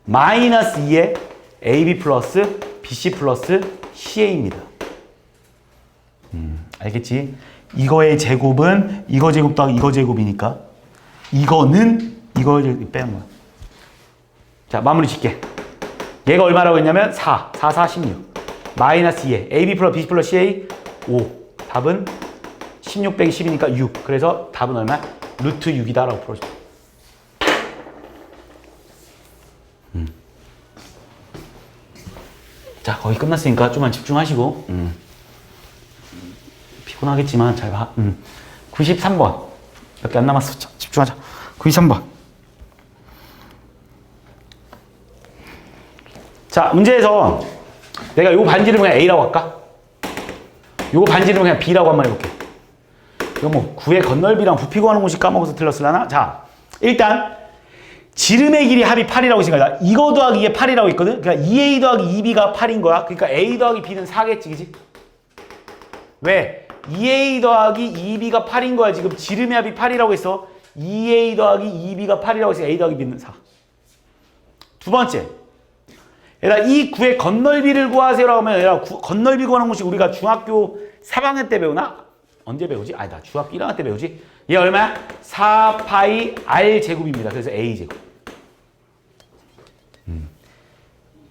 마이너스 2의 AB 플러스 BC 플러스 CA입니다. 알겠지? 이거의 제곱은 이거 제곱 더하기 이거 제곱이니까 이거는 이거 제곱 빼는 거야. 자, 마무리 짓게. 얘가 얼마라고 했냐면 4, 16. 마이너스 2에 AB 플러스 BC 플러스 CA 5. 답은 16 빼기 10이니까 6. 그래서 답은 얼마? 루트 6이다라고 풀어줘. 자, 거의 끝났으니까 좀만 집중하시고. 피곤하겠지만 잘 봐. 93번. 몇 개 안 남았어. 자, 집중하자. 93번. 자, 문제에서 내가 요 반지름을 그냥 A라고 할까? 요 반지름을 그냥 B라고 한번 해볼게. 이거 뭐 구의 건널비랑 부피 구하는 공식 까먹어서 틀렸으려나? 자, 일단 지름의 길이 합이 8이라고 생각해. 이거 더하기 이게 8이라고 있거든? 그러니까 2A 더하기 2B가 8인 거야. 그러니까 A 더하기 B는 4겠지, 그지? 왜? 2A 더하기 2B가 8인 거야. 지금 지름의 합이 8이라고 했어. 2A 더하기 2B가 8이라고 해서 A 더하기 B는 4. 두 번째. 얘들아, 이 구의 건널비를 구하세요라고 하면 얘들아, 건널비 구하는 공식 우리가 중학교 3학년 때 배우나? 언제 배우지? 아니, 나 중학교 1학년 때 배우지? 얘 얼마야? 4파이 R 제곱입니다. 그래서 A 제곱.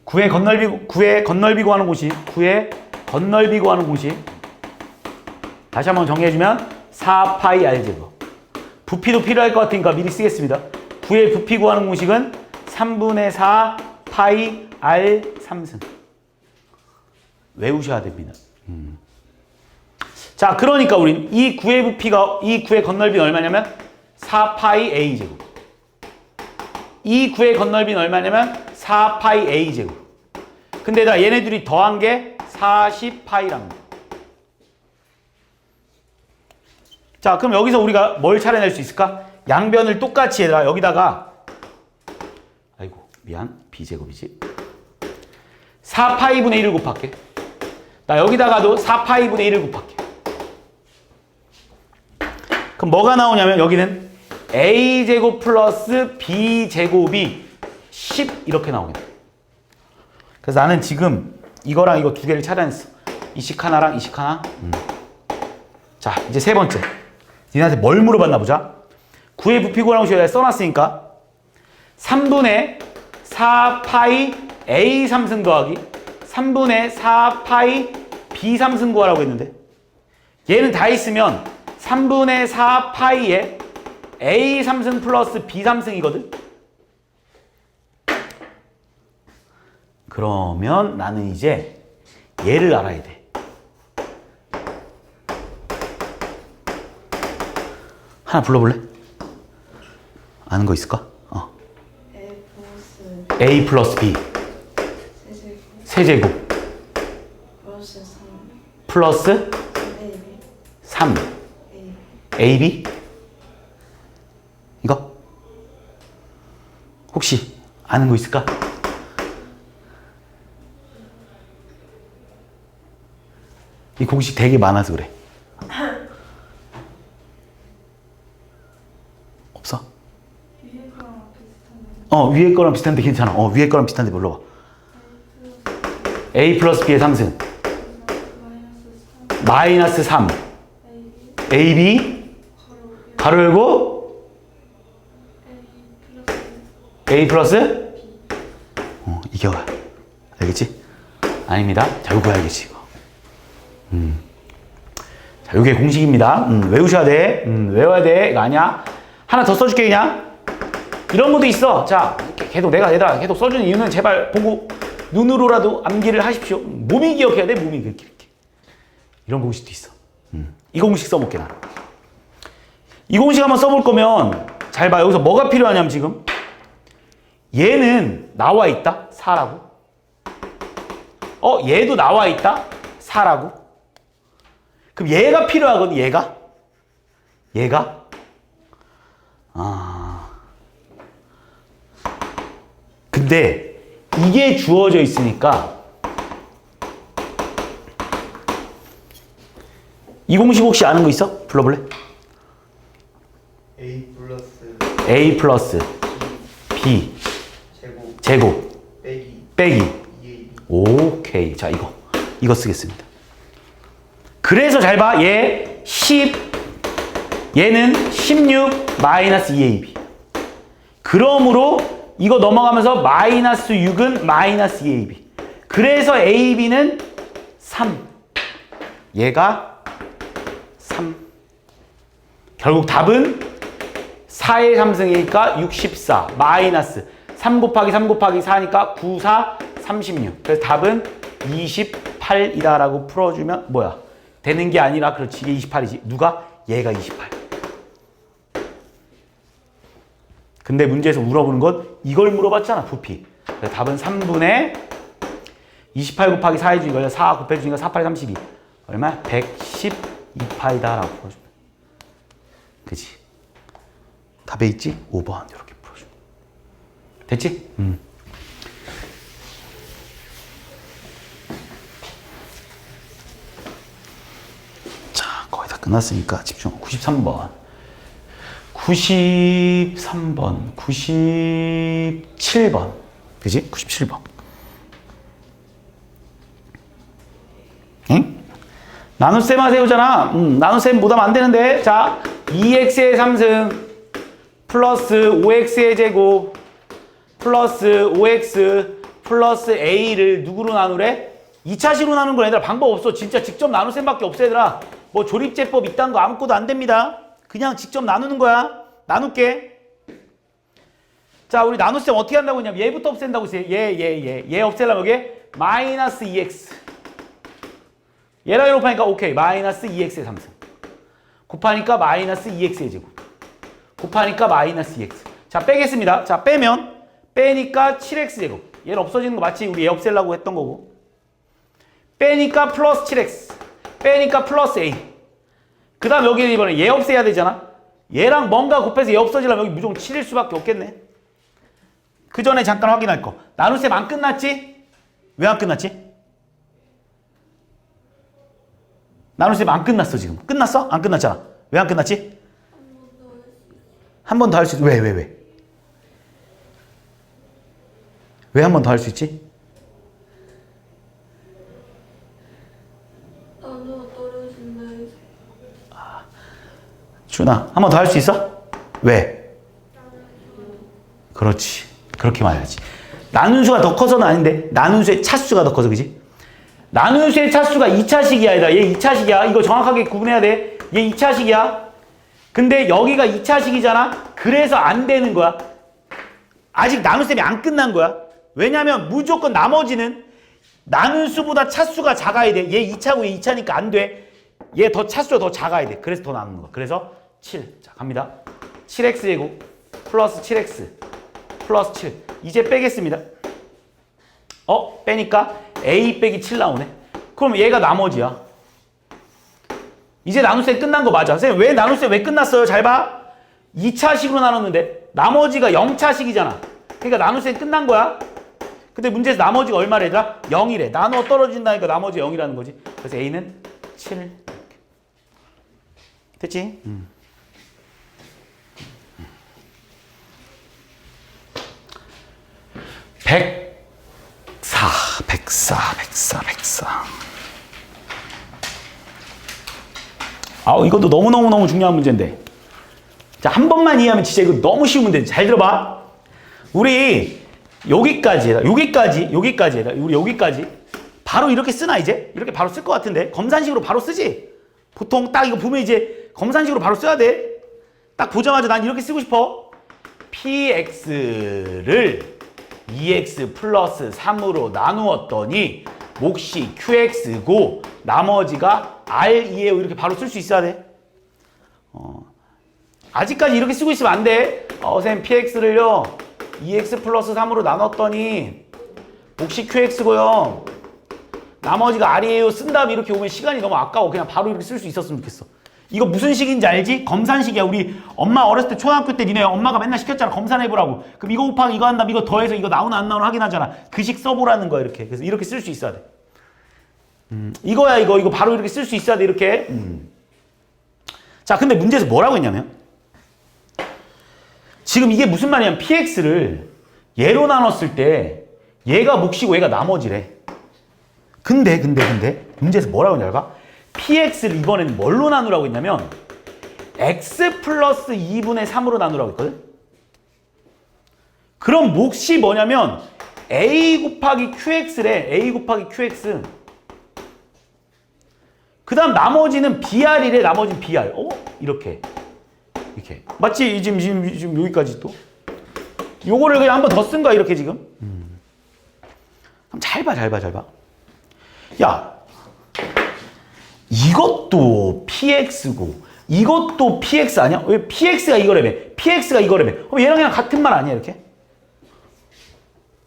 구의 건널비 구하는 공식. 구의 건널비 구하는 공식. 다시 한번 정리해주면 4파이 R 제곱. 부피도 필요할 것 같으니까 미리 쓰겠습니다. 구의 부피 구하는 공식은 3분의 4 파이 R 3승. 외우셔야 됩니다. 자, 그러니까 우린 이 구의 부피가, 이 구의 건널비는 얼마냐면 4파이 A 제곱. 이 구의 건널비는 얼마냐면 4파이 A 제곱. 근데 나 얘네들이 더한 게 40파이랍니다. 자, 그럼 여기서 우리가 뭘 차려낼 수 있을까? 양변을 똑같이 얘들아 여기다가 아이고 미안 B제곱이지. 4파이분의 1을 곱할게. 나 여기다가도 4파이분의 1을 곱할게. 그럼 뭐가 나오냐면 여기는 A제곱 플러스 B제곱이 10 이렇게 나오겠네. 그래서 나는 지금 이거랑 이거 두 개를 차려냈어. 이식 하나랑 이식 하나. 자, 이제 세 번째. 니네한테 뭘 물어봤나 보자. 구의 부피 구하는 거 내가 써놨으니까 3분의 4파이 A 3승 더하기 3분의 4파이 B 3승 구하라고 했는데 얘는 다 있으면 3분의 4파이에 A 3승 플러스 B 3승이거든. 그러면 나는 이제 얘를 알아야 돼. 하나 불러볼래? 아는 거 있을까? A 플러스 B 세제곱 플러스 3 AB 이거? 혹시 아는 거 있을까? 이 공식 되게 많아서 그래. 없어? 위에 거랑 비슷한데 괜찮아. 위에 거랑 비슷한데 불러봐. A 플러스 B의 3승. 마이너스 3. AB 가로 열고 A 플러스 이겨가. 알겠지? 아닙니다. 자, 요거 알겠지, 이거. 자, 요게 공식입니다. 외우셔야 돼. 외워야 돼. 이거 아니야. 하나 더 써줄게, 그냥. 이런 것도 있어. 자, 계속 내가 계속 써주는 이유는 제발 보고 눈으로라도 암기를 하십시오. 몸이 기억해야 돼, 몸이 이렇게. 이런 공식도 있어. 이 공식 써볼게, 나. 이 공식 한번 써볼 거면, 잘 봐. 여기서 뭐가 필요하냐면 지금. 얘는 나와 있다? 4라고. 얘도 나와 있다? 4라고. 그럼 얘가 필요하거든, 얘가. 근데 이게 주어져 있으니까 이 공식 혹시 아는 거 있어? 불러볼래? A 플러스 B 제곱 빼기 오케이. 자, 이거 쓰겠습니다. 그래서 잘 봐. 얘 10, 얘는 16 마이너스 2AB. 그러므로 이거 넘어가면서 마이너스 6은 마이너스 2AB. 그래서 AB는 3. 얘가 3. 결국 답은 4의 3승이니까 64 마이너스 3 곱하기 3 곱하기 4니까 9, 4, 36. 그래서 답은 28이다라고 풀어주면 뭐야? 되는 게 아니라 그렇지. 이게 28이지. 누가? 얘가 28. 근데 문제에서 물어보는 건 이걸 물어봤잖아. 부피. 그래서 답은 3분의 28 곱하기 4 해주니까 4 곱해주니까 4, 8, 32. 얼마? 112파이다라고 풀어주면. 그치? 답에 있지? 5번 이렇게 풀어주면. 됐지? 자, 거의 다 끝났으니까 집중. 93번. 93번, 97번. 그지? 97번. 응? 나눗셈 세우잖아. 나눗셈 못하면 안 되는데. 자, 2x의 3승 플러스 5x의 제곱 플러스 5x 플러스 a를 누구로 나누래? 2차식으로 나누는 건 얘들아 방법 없어. 진짜 직접 나눗셈밖에 없어, 얘들아. 뭐 조립제법 이딴 거 아무것도 안 됩니다. 그냥 직접 나누는 거야. 나눌게. 자, 우리 나눗셈 어떻게 한다고 했냐면 얘부터 없앤다고 했어요. 얘 없애려면 여기 마이너스 2x. 얘랑 곱하니까 오케이. 마이너스 2x의 3승. 곱하니까 마이너스 2x의 제곱. 곱하니까 마이너스 2x. 자, 빼겠습니다. 자, 빼니까 7x 제곱. 얘는 없어지는 거 맞지? 우리 얘 없애려고 했던 거고. 빼니까 플러스 7x. 빼니까 플러스 a. 그 다음 여기는 이번에 얘 없애야 되잖아. 얘랑 뭔가 곱해서 얘 없어지려면 여기 무조건 7일 수밖에 없겠네. 그 전에 잠깐 확인할 거. 나눗셈 안 끝났지? 왜 안 끝났지? 나눗셈 안 끝났어 지금. 끝났어? 안 끝났잖아. 왜 안 끝났지? 한 번 더 할 수 있어. 왜? 왜 한 번 더 할 수 있지? 준아, 한 번 더 할 수 있어? 왜? 그렇지. 그렇게 말해야지. 나눈수가 더 커서는 아닌데 나눈수의 차수가 더 커서, 그지? 나눈수의 차수가 2차식이야. 얘 2차식이야. 이거 정확하게 구분해야 돼. 얘 2차식이야. 근데 여기가 2차식이잖아. 그래서 안 되는 거야. 아직 나눗셈이 안 끝난 거야. 왜냐면 무조건 나머지는 나눈수보다 차수가 작아야 돼. 얘 2차고 얘 2차니까 안 돼. 얘 더 차수가 더 작아야 돼. 그래서 더 나누는 거야. 그래서 7. 자, 갑니다. 7x 제곱 플러스 7x 플러스 7. 이제 빼겠습니다. 빼니까 a 빼기 7 나오네. 그럼 얘가 나머지야. 이제 나눗셈 끝난 거 맞아. 선생님, 왜 나눗셈 왜 끝났어요? 잘 봐. 2차식으로 나눴는데 나머지가 0차식이잖아. 그러니까 나눗셈 끝난 거야. 근데 문제에서 나머지가 얼마래더라? 0이래. 나누어 떨어진다니까 나머지 0이라는 거지. 그래서 a는 7 됐지? 104. 아우, 이것도 너무너무 중요한 문제인데. 자, 한 번만 이해하면 진짜 이거 너무 쉬운 문제. 잘 들어봐. 우리 여기까지 우리 여기까지 바로 이렇게 쓰나 이제? 이렇게 바로 쓸 것 같은데. 검산식으로 바로 쓰지? 보통 딱 이거 보면 이제 검산식으로 바로 써야 돼. 딱 보자마자 난 이렇게 쓰고 싶어. px를 2x 플러스 3으로 나누었더니 몫이 qx고 나머지가 r2에요. 이렇게 바로 쓸 수 있어야 돼. 아직까지 이렇게 쓰고 있으면 안 돼. 선생님 px를요 2x 플러스 3으로 나눴더니 몫이 qx고요. 나머지가 r이에요. 쓴 다음에 이렇게 오면 시간이 너무 아까워. 그냥 바로 이렇게 쓸 수 있었으면 좋겠어. 이거 무슨 식인지 알지? 검산식이야. 우리 엄마 어렸을 때 초등학교 때 니네 엄마가 맨날 시켰잖아. 검산해보라고. 그럼 이거 곱하기 이거 한 다음에 이거 더해서 이거 나오나 안 나오나 확인하잖아. 그 식 써보라는 거야 이렇게. 그래서 이렇게 쓸 수 있어야 돼. 이거야 이거 바로 이렇게 쓸 수 있어야 돼 이렇게. 자, 근데 문제에서 뭐라고 했냐면 지금 이게 무슨 말이냐면 px를 얘로 나눴을 때 얘가 몫이고 얘가 나머지래. 근데 문제에서 뭐라고 했냐 알까? px를 이번에는 뭘로 나누라고 했냐면 x 플러스 2분의 3으로 나누라고 했거든? 그럼 몫이 뭐냐면 a 곱하기 qx래. a 곱하기 qx. 그 다음 나머지는 br이래. 나머지는 br. 이렇게 맞지? 지금 여기까지 또 요거를 그냥 한 번 더 쓴 거야 이렇게 지금. 그럼 잘 봐. 야, 이것도 px고 이것도 px 아니야? 왜 px가 이거라며? px가 이거라며? 그럼 얘랑 그냥 같은 말 아니야 이렇게?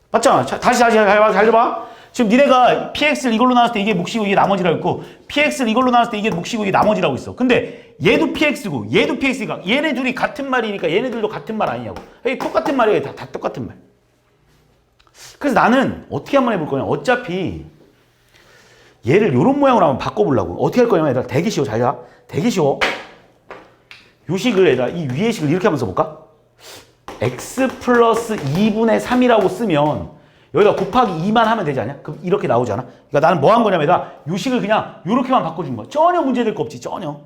맞잖아. 다시 잘 들어봐. 지금 니네가 px를 이걸로 나눴을 때 이게 몫이고 이게 나머지라고 있고 px를 이걸로 나눴을 때 이게 몫이고 이게 나머지라고 있어. 근데 얘도 px고 얘도 px니까 얘네 둘이 같은 말이니까 얘네들도 같은 말 아니냐고. 똑같은 말이야. 다 똑같은 말. 그래서 나는 어떻게 한번 해볼 거냐. 어차피 얘를 요런 모양으로 한번 바꿔보려고. 어떻게 할 거냐면 얘들아 되게 쉬워. 잘 봐. 되게 쉬워. 요 식을 얘들아 이 위의 식을 이렇게 한번 써볼까? x 플러스 2분의 3이라고 쓰면 여기다 곱하기 2만 하면 되지 않냐? 그럼 이렇게 나오잖아. 그러니까 나는 뭐 한 거냐면 얘들아 요 식을 그냥 요렇게만 바꿔준 거야. 전혀 문제될 거 없지. 전혀.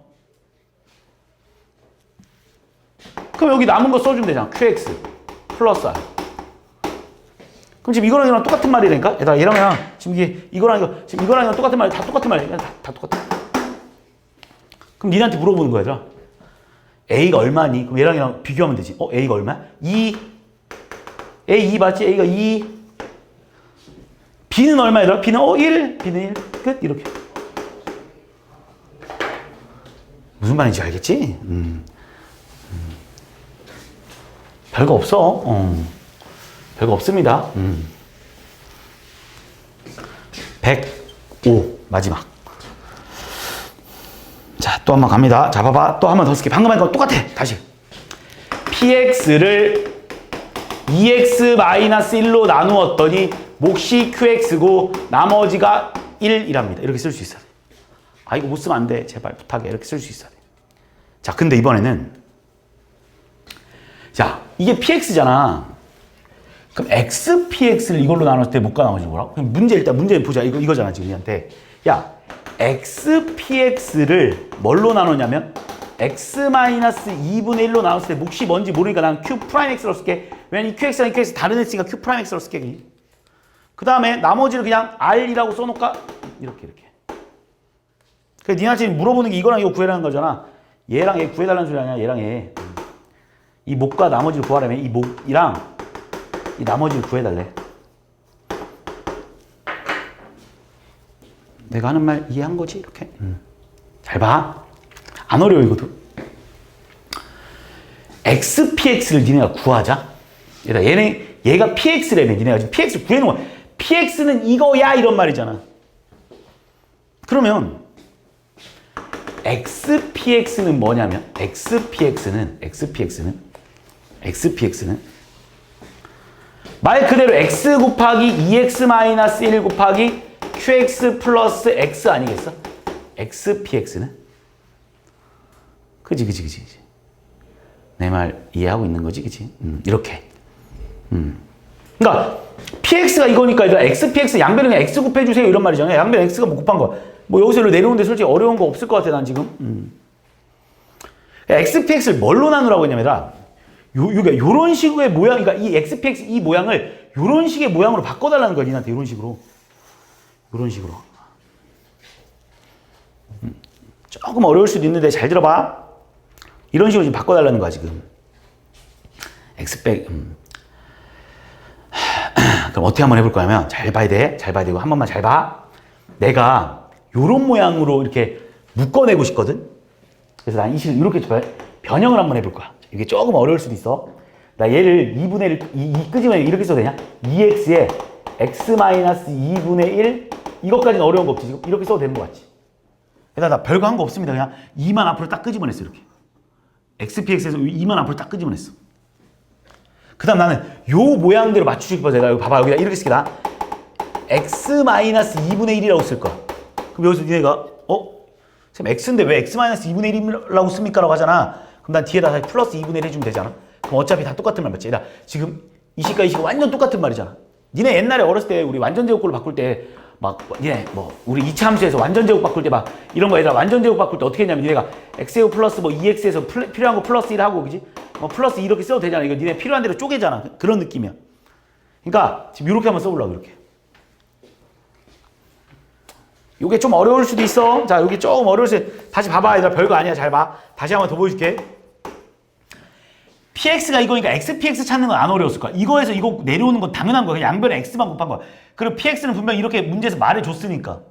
그럼 여기 남은 거 써주면 되잖아. qx 플러스 r. 그럼 지금 이거랑 똑같은 말이라니까? 얘들아 얘랑 그냥 지금 이거랑 똑같은 말이 다 똑같은 말이야. 다 똑같아. 그럼 니네한테 물어보는 거야 얘들아. a가 얼마니? 그럼 얘랑 비교하면 되지. a가 얼마야? 2. a 2 맞지? a가 2. b는 얼마 얘들아? b는 1. b는 1. 끝. 이렇게. 무슨 말인지 알겠지? 별거 없어. 별거 없습니다. 105 마지막. 자, 또 한 번 갑니다. 자, 봐봐. 또 한 번 더 쓸게. 방금 한 거 똑같아. 다시. px를 2x-1로 나누었더니 몫이 qx고 나머지가 1이랍니다. 이렇게 쓸 수 있어야 돼. 아, 이거 못 쓰면 안 돼. 제발 부탁해. 이렇게 쓸 수 있어야 돼. 자, 근데 이번에는 자, 이게 px잖아. 그럼 xpx를 이걸로 나눴을 때 뭐가 나머지 뭐라고? 그럼 문제 보자. 이거잖아, 지금 우리한테. 야, xpx를 뭘로 나누냐면 x-2분의 1로 나눴을 때 몫이 뭔지 모르니까 나는 q'x로 쓸게. 왜냐면 이 qx랑 이 qx 다른 애쓰니까 q'x로 쓸게. 그 다음에 나머지를 그냥 r이라고 써놓을까? 이렇게. 그래서 니한테 물어보는 게 이거랑 이거 구해라는 거잖아. 얘랑 얘 구해달라는 소리 아니야. 얘랑 얘. 이 몫과 나머지를 구하려면 이 몫이랑 이 나머지를 구해달래. 내가 하는 말 이해한 거지? 이렇게. 잘 봐. 안 어려워 이것도. xpx를 니네가 구하자. 얘가 px라며. 니네가 지금 px 구해놓은 거야. px는 이거야 이런 말이잖아. 그러면 xpx는 뭐냐면 xpx는 말 그대로 x 곱하기 2x-1 곱하기 qx 플러스 x 아니겠어? XPX는? 그지. 내 말 이해하고 있는 거지, 그지? 이렇게. 그러니까 PX가 이거니까 XPX 양변을 그냥 X 곱해주세요 이런 말이잖아요. 양변 X가 뭐 곱한 거. 뭐 여기서 일로 내려오는데 솔직히 어려운 거 없을 것 같아, 난 지금. XPX를 뭘로 나누라고 했냐면, 요런 식의 모양, 그러니까 이 XPX 이 모양을 요런 식의 모양으로 바꿔달라는 거야, 니한테. 요런 식으로. 조금 어려울 수도 있는데 잘 들어봐. 이런 식으로 지금 바꿔달라는 거야, 지금. XPX. 그럼 어떻게 한번 해볼 거냐면, 잘 봐야 되고, 한 번만 잘 봐. 내가 요런 모양으로 이렇게 묶어내고 싶거든? 그래서 난 이 식을 이렇게 변형을 한번 해볼 거야. 이게 조금 어려울 수도 있어. 나 얘를 2분의 1, 이 끄집어내 이렇게 써도 되냐? 2x에 x-2분의 1, 이것까지는 어려운 거 없지. 지금 이렇게 써도 되는 거 같지? 그래서 나 별거 한 거 없습니다. 그냥 2만 앞으로 딱 끄집어냈어, 이렇게. XPX에서 2만 앞으로 딱 끄집어냈어. 그 다음 나는 요 모양대로 맞추고 싶어서 내가 여기 봐봐. 여기다 이렇게 쓸게. 나 x-2분의 1이라고 쓸 거야. 그럼 여기서 니네가 쌤 x인데 왜 x-2분의 1이라고 씁니까? 라고 하잖아. 그럼 난 뒤에다 다시 플러스 2분의 1 해주면 되잖아. 그럼 어차피 다 똑같은 말 맞지? 지금 이 식과 이 식이 완전 똑같은 말이잖아. 니네 옛날에 어렸을 때 우리 완전제곱꼴로 바꿀 때 막 니네 뭐 우리 2차 함수에서 완전제곱 바꿀 때 막 이런 거 얘들아 완전제곱 바꿀 때 어떻게 했냐면 니네가 x제곱 플러스 뭐 2x에서 필요한 거 플러스 1 하고 그지? 뭐 플러스 2 이렇게 써도 되잖아. 이거 니네 필요한 대로 쪼개잖아. 그런 느낌이야. 그러니까 지금 이렇게 한번 써보려고 이렇게. 요게 좀 어려울 수도 있어. 자, 여기 조금 어려울 수 있어. 다시 봐봐. 얘들아 별거 아니야. 잘 봐. 다시 한번 더 보여줄게. PX가 이거니까 XPX 찾는 건 안 어려웠을 거야. 이거에서 이거 내려오는 건 당연한 거야. 양변에 X만 곱한 거야. 그리고 PX는 분명 이렇게 문제에서 말해줬으니까.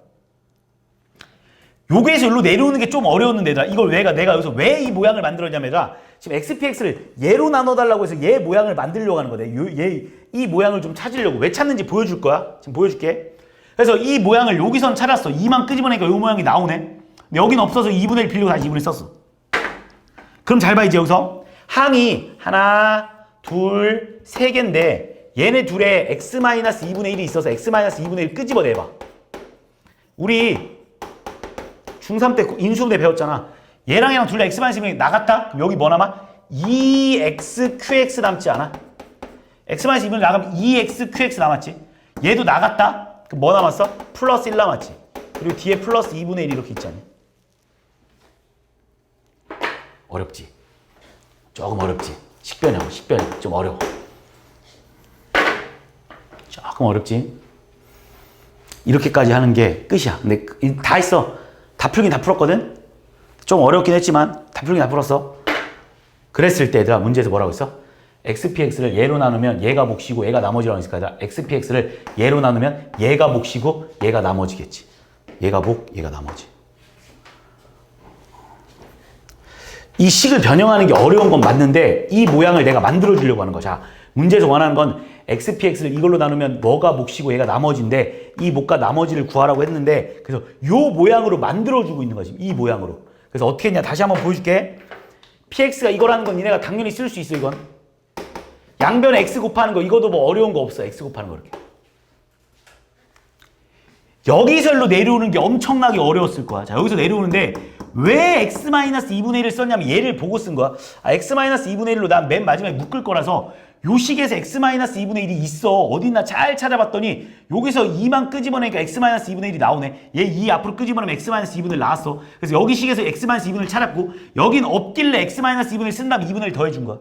요게에서 여기로 내려오는 게 좀 어려웠는데 얘들아. 이걸 내가 여기서 왜 이 모양을 만들었냐면 얘들아. 지금 XPX를 얘로 나눠달라고 해서 얘 모양을 만들려고 하는 거야. 이 모양을 좀 찾으려고. 왜 찾는지 보여줄 거야. 지금 보여줄게. 그래서 이 모양을 여기선 찾았어. 2만 끄집어내니까 이 모양이 나오네. 근데 여긴 없어서 2분의 1 빌리고 다시 2분의 1 썼어. 그럼 잘 봐, 이제 여기서. 항이 하나, 둘, 세 개인데 얘네 둘에 x-2분의 1이 있어서 x-2분의 1 끄집어내봐. 우리 중3 때 인수분해 배웠잖아. 얘랑 둘 다 x-2분의 1 나갔다? 그럼 여기 뭐 남아? 2xqx 남지 않아? x-2분의 1 나가면 2xqx 남았지? 얘도 나갔다? 그럼 뭐 남았어? 플러스 1 남았지? 그리고 뒤에 플러스 2분의 1 이렇게 있잖아. 어렵지? 조금 어렵지? 식변형 좀 어려워. 조금 어렵지? 이렇게까지 하는 게 끝이야. 근데 다 했어. 다 풀긴 다 풀었거든? 좀 어렵긴 했지만 다 풀긴 다 풀었어. 그랬을 때 얘들아 문제에서 뭐라고 했어? XPX를 얘로 나누면 얘가 몫이고 얘가 나머지라고 했으니까 얘들아 XPX를 얘로 나누면 얘가 몫이고 얘가 나머지겠지. 얘가 몫, 얘가 나머지. 이 식을 변형하는 게 어려운 건 맞는데 이 모양을 내가 만들어 주려고 하는 거야. 문제에서 원하는 건 XPX를 이걸로 나누면 뭐가 몫이고 얘가 나머지인데 이 몫과 나머지를 구하라고 했는데 그래서 요 모양으로 만들어 주고 있는 거지. 이 모양으로. 그래서 어떻게 했냐 다시 한번 보여줄게. PX가 이거라는 건 니네가 당연히 쓸 수 있어. 이건 양변에 X 곱하는 거 이것도 뭐 어려운 거 없어. X 곱하는 거 이렇게. 여기서 일로 내려오는 게 엄청나게 어려웠을 거야. 자, 여기서 내려오는데 왜 x-2분의 1을 썼냐면 얘를 보고 쓴 거야. x-2분의 1로 난 맨 마지막에 묶을 거라서 요 식에서 x-2분의 1이 있어. 어딨나 잘 찾아봤더니 여기서 2만 끄집어내니까 x-2분의 1이 나오네. 얘 2 앞으로 끄집어내면 x-2분의 1 나왔어. 그래서 여기 식에서 x-2분의 1 찾았고 여긴 없길래 x-2분의 1 쓴 다음에 2분의 1 더해준 거야.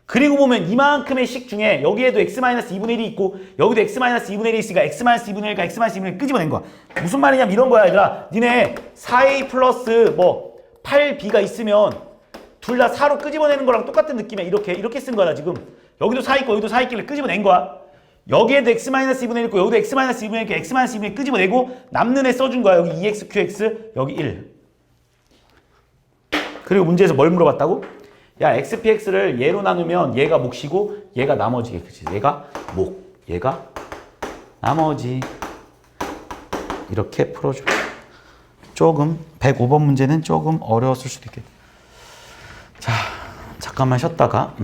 그리고 보면 이만큼의 식 중에 여기에도 x-2분의 1이 있고 여기도 x-2분의 1이 있으니까 x-2분의 1과 x-2분의 1 끄집어낸 거야. 무슨 말이냐면 이런 거야 얘들아. 니네 4a 플러스 뭐 8b가 있으면 둘 다 4로 끄집어내는 거랑 똑같은 느낌이야. 이렇게 쓴 거야 지금. 여기도 4 있고 여기도 4 있길래 끄집어낸 거야. 여기에도 x-2분의 1 있고 여기도 x-2분의 1 있고 x-2분의 1 끄집어내고 남는 애 써준 거야. 여기 2xqx 여기 1. 그리고 문제에서 뭘 물어봤다고? 야, XPX를 얘로 나누면 얘가 몫이고 얘가 나머지겠지. 얘가 몫, 얘가 나머지. 이렇게 풀어줘. 조금 105번 문제는 조금 어려웠을 수도 있겠다. 자, 잠깐만 쉬었다가